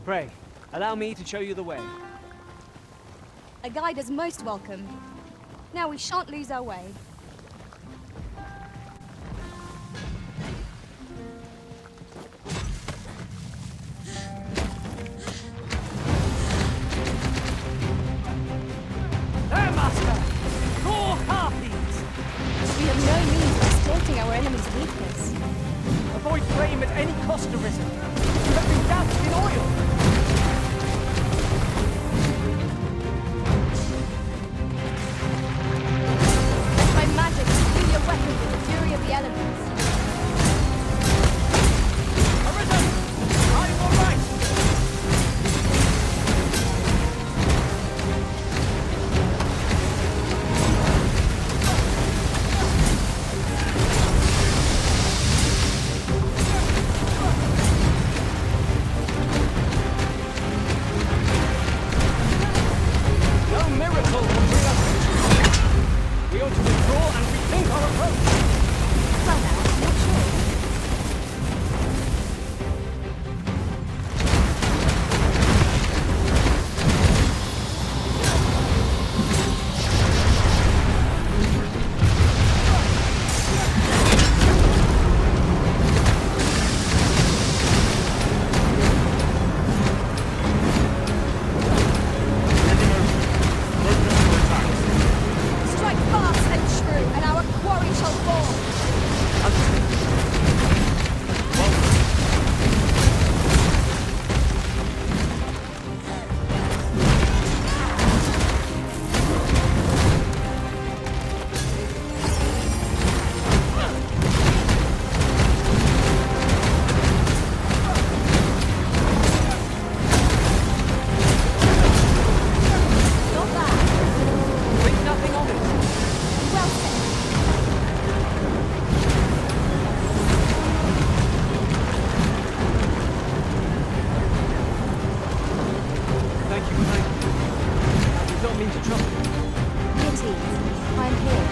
Pray, allow me to show you the way. A guide is most welcome. Now we shan't lose our way. There, Master! Raw harpies! We have no means of exploiting our enemy's weakness. Avoid flame at any cost, Arisen. You have been doused in oil! Let my magic spew your weapon with the fury of the elements. Arisen! Are you all right? No miracle will bring us victory. We ought to withdraw and rethink our approach. Well now, I'm not sure. Strike fast and true, and our quarry shall fall. Not bad. Think nothing of it. Well said. Thank you, thank you. I did not mean to trouble you. Be at ease. I'm here.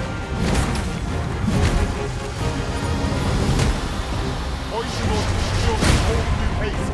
Oisimos, you'll be all through haste.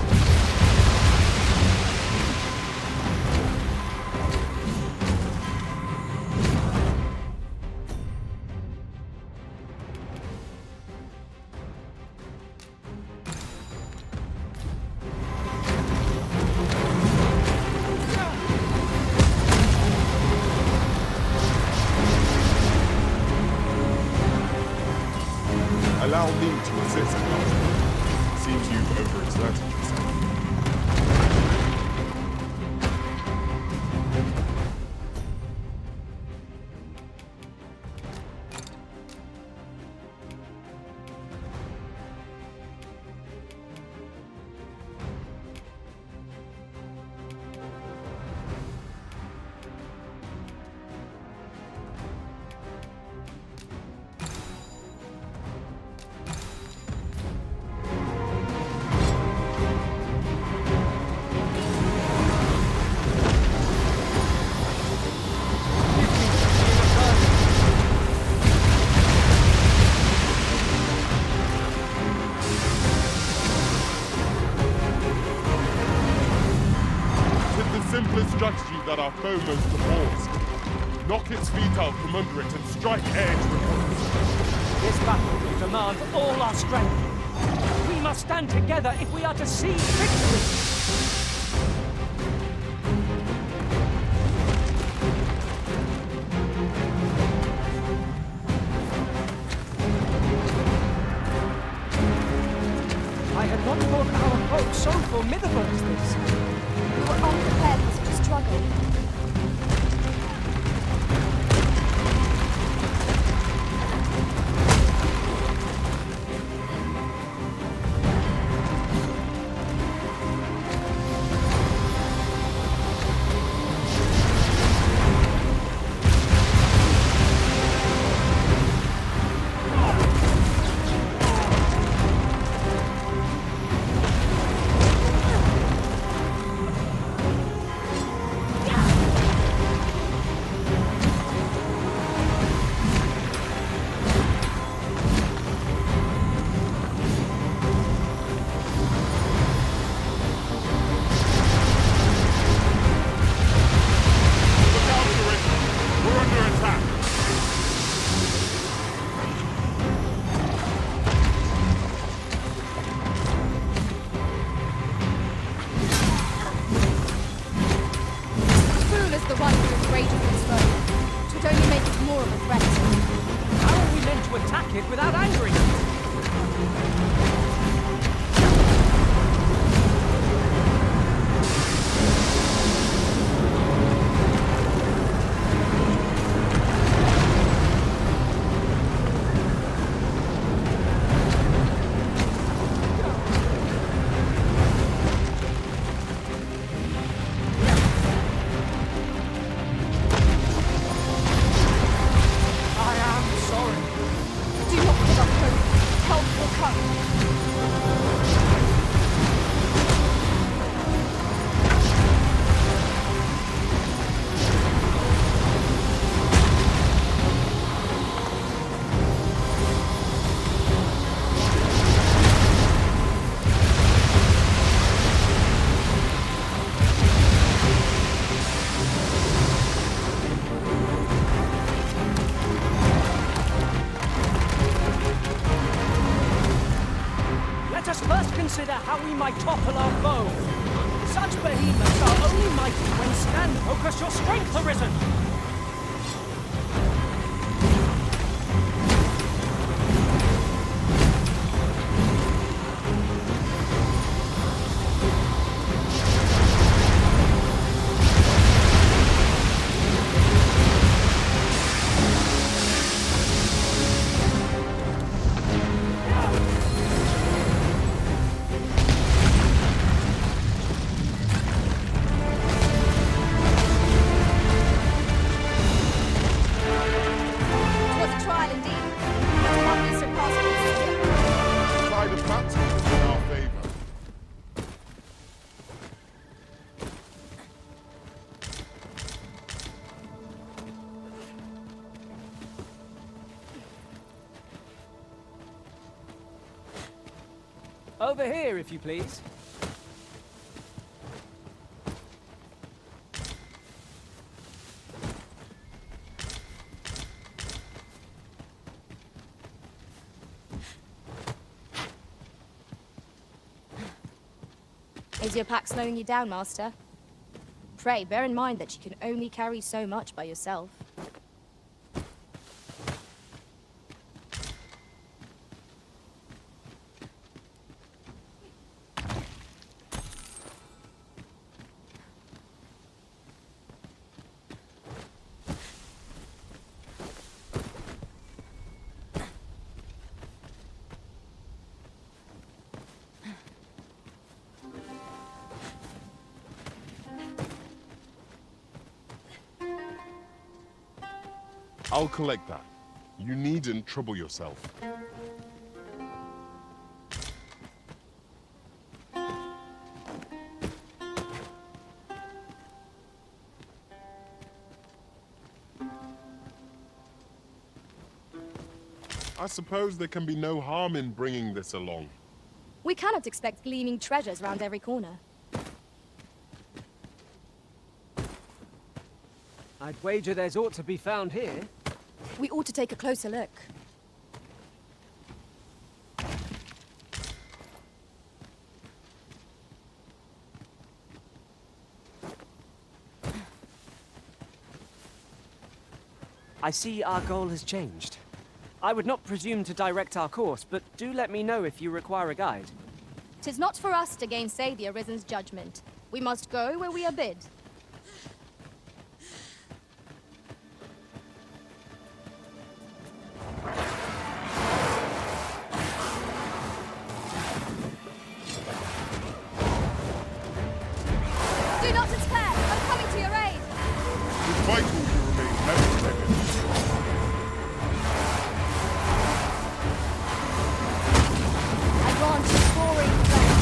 Allow me to assist, Master. Seems you've overexerted yourself. Simplest strategy that our foe most abhors. Knock its feet out from under it and strike air to repulse. This battle will demand all our strength. We must stand together if we are to see victory. I had not thought our foe so formidable as this. We were unprepared for such a struggle. kid without angering him. Let us first consider how we might topple our foe. Such behemoths are only mighty when stand focus your strength arisen. Over here, if you please. Is your pack slowing you down, Master? Pray, bear in mind that you can only carry so much by yourself. I'll collect that. You needn't trouble yourself. I suppose there can be no harm in bringing this along. We cannot expect gleaming treasures round every corner. I'd wager there's aught to be found here. We ought to take a closer look. I see our goal has changed. I would not presume to direct our course, but do let me know if you require a guide. 'Tis not for us to gainsay the Arisen's judgment. We must go where we are bid. Do not despair! I'm coming to your aid! It's vital you remain meditated. I grant you soaring strength.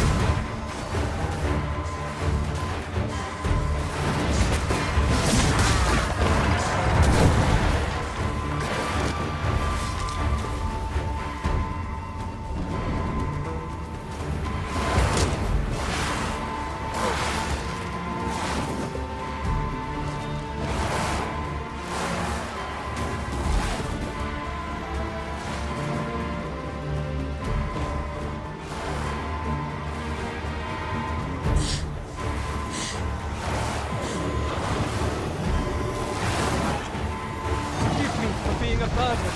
Forgive me for being a burden.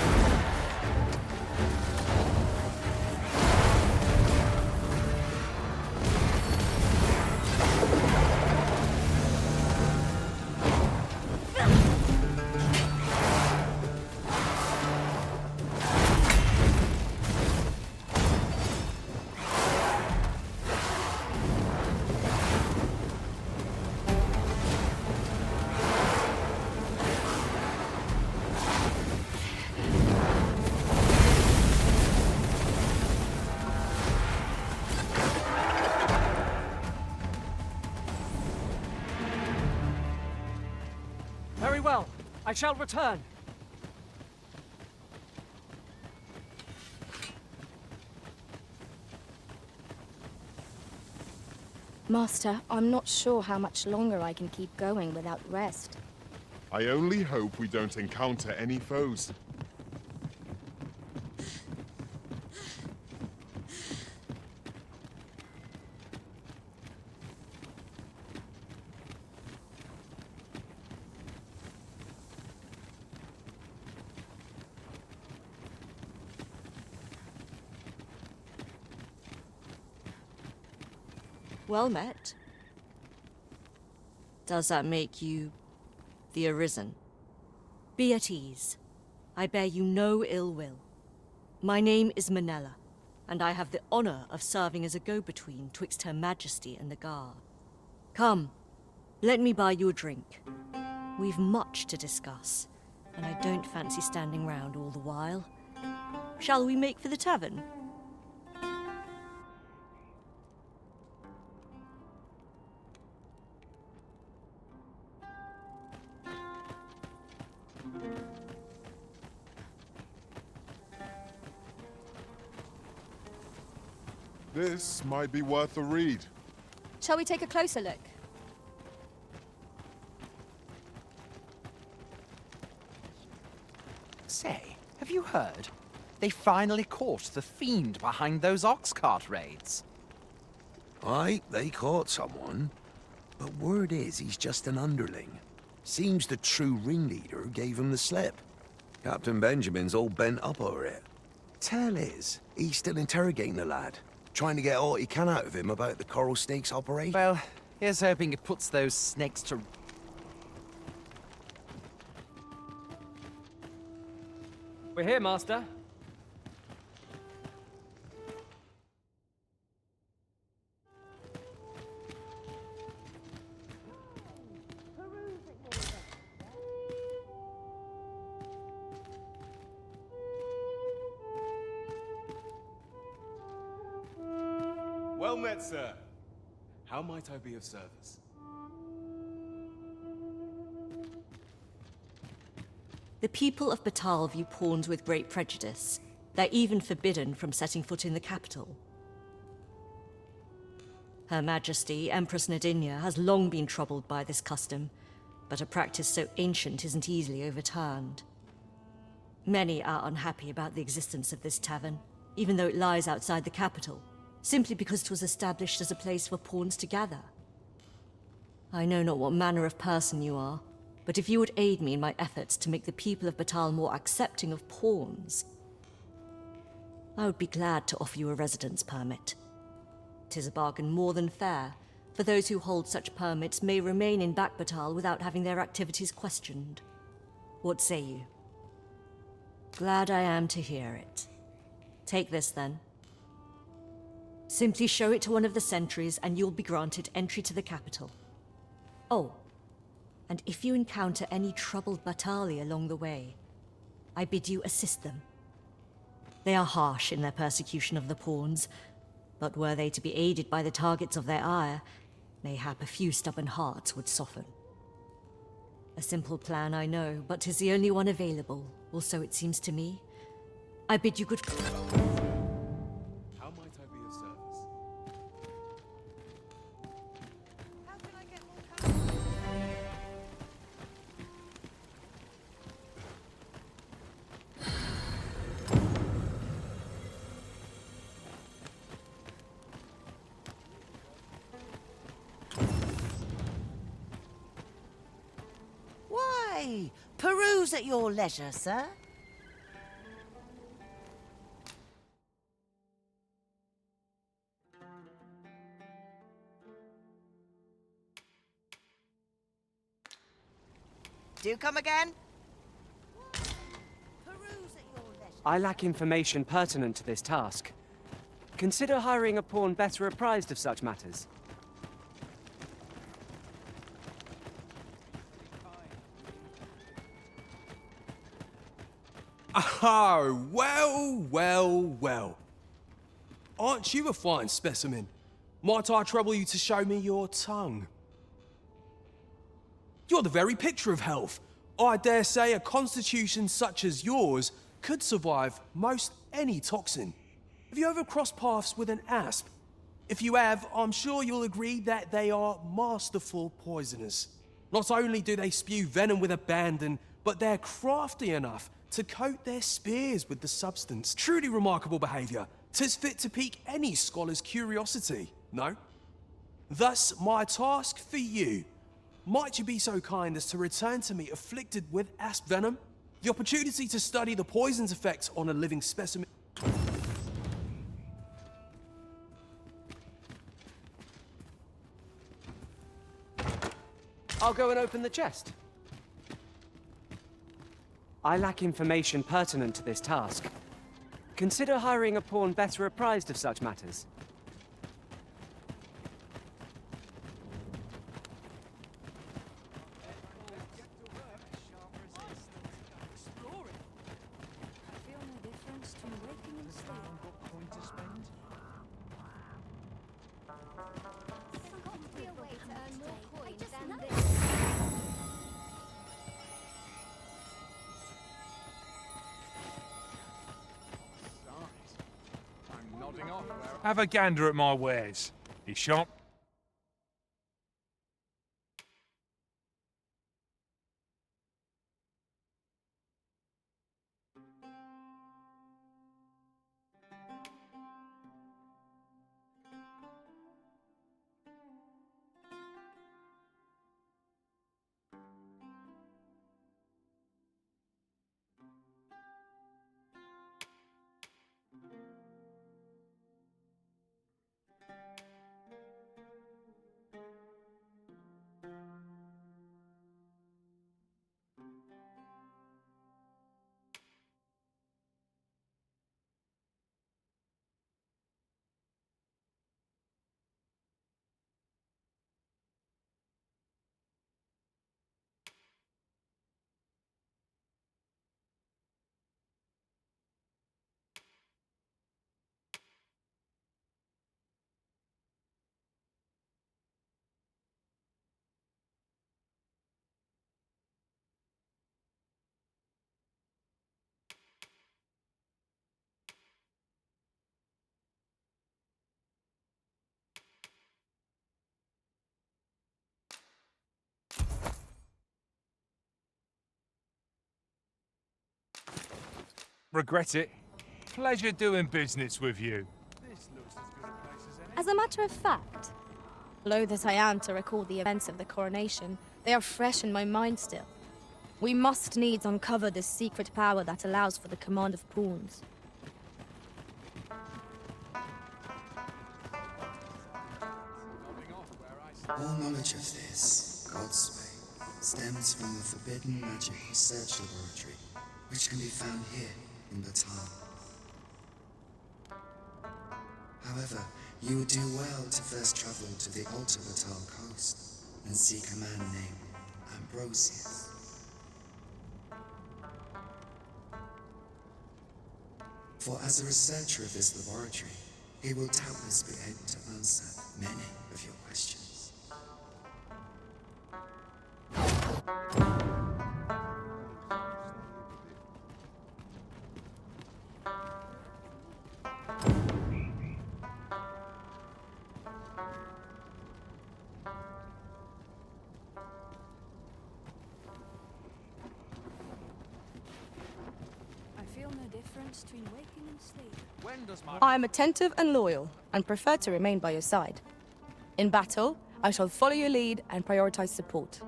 I shall return. Master, I'm not sure how much longer I can keep going without rest. I only hope we don't encounter any foes. Well met. Does that make you the Arisen? Be at ease. I bear you no ill will. My name is Manella, and I have the honor of serving as a go-between twixt Her Majesty and the Guard. Come, let me buy you a drink. We've much to discuss, and I don't fancy standing round all the while. Shall we make for the tavern? This might be worth a read. Shall we take a closer look? Say, have you heard? They finally caught the fiend behind those ox cart raids. Aye, they caught someone. But word is he's just an underling. Seems the true ringleader gave him the slip. Captain Benjamin's all bent up over it. Tell is, he's still interrogating the lad, trying to get all he can out of him about the Coral Snakes operation. Well, here's hoping it puts those snakes to... We're here, Master. Well met, sir. How might I be of service? The people of Battahl view pawns with great prejudice. They're even forbidden from setting foot in the capital. Her Majesty, Empress Nadinia, has long been troubled by this custom, but a practice so ancient isn't easily overturned. Many are unhappy about the existence of this tavern, even though it lies outside the capital, simply because it was established as a place for pawns to gather. I know not what manner of person you are, but if you would aid me in my efforts to make the people of Battahl more accepting of pawns, I would be glad to offer you a residence permit. 'Tis a bargain more than fair, for those who hold such permits may remain in Back Battahl without having their activities questioned. What say you? Glad I am to hear it. Take this then. Simply show it to one of the sentries and you'll be granted entry to the capital. Oh, and if you encounter any troubled Battahli along the way, I bid you assist them. They are harsh in their persecution of the pawns, but were they to be aided by the targets of their ire, mayhap a few stubborn hearts would soften. A simple plan, I know, but 'tis the only one available, or so it seems to me. I bid you good... How might I be of service? Why, peruse at your leisure, sir. Do come again? I lack information pertinent to this task. Consider hiring a pawn better apprised of such matters. Oh, well. Aren't you a fine specimen? Might I trouble you to show me your tongue? You're the very picture of health. I dare say a constitution such as yours could survive most any toxin. Have you ever crossed paths with an asp? If you have, I'm sure you'll agree that they are masterful poisoners. Not only do they spew venom with abandon, but they're crafty enough to coat their spears with the substance. Truly remarkable behaviour. 'Tis fit to pique any scholar's curiosity, no? Thus, my task for you. Might you be so kind as to return to me afflicted with asp venom? The opportunity to study the poison's effect on a living specimen. I'll go and open the chest. I lack information pertinent to this task. Consider hiring a pawn better apprised of such matters. Have a gander at my wares. You sharp? Regret it. Pleasure doing business with you. As a matter of fact, loath as I am to recall the events of the coronation, they are fresh in my mind still. We must needs uncover this secret power that allows for the command of pawns. All knowledge of this, God's way, stems from the forbidden magic research laboratory, which can be found here in Batal. However, you would do well to first travel to the Alta Batal coast and seek a man named Ambrosius. For as a researcher of this laboratory, he will doubtless be able to answer many of your questions. Between waking and sleep. I am attentive and loyal, and prefer to remain by your side. In battle, I shall follow your lead and prioritize support.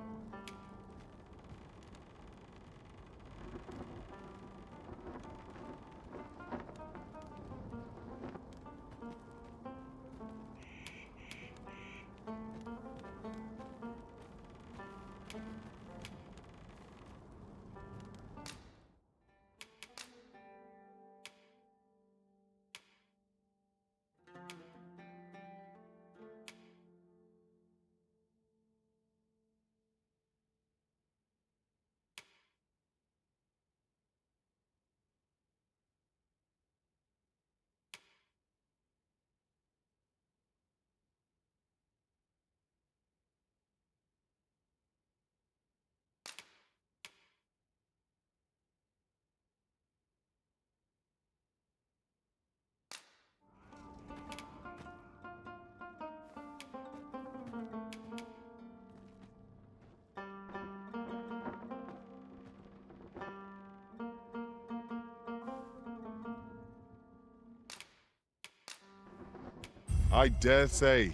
I dare say,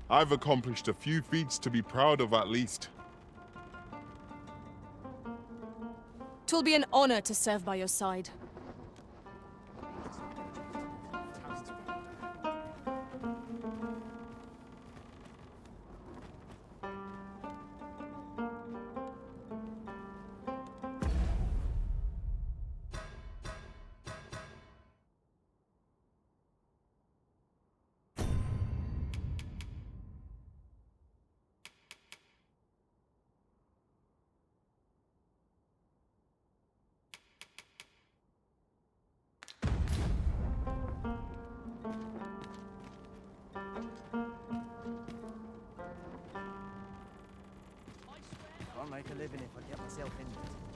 I've accomplished a few feats to be proud of at least. 'Twill be an honor to serve by your side. Can't make a living if I get myself into it.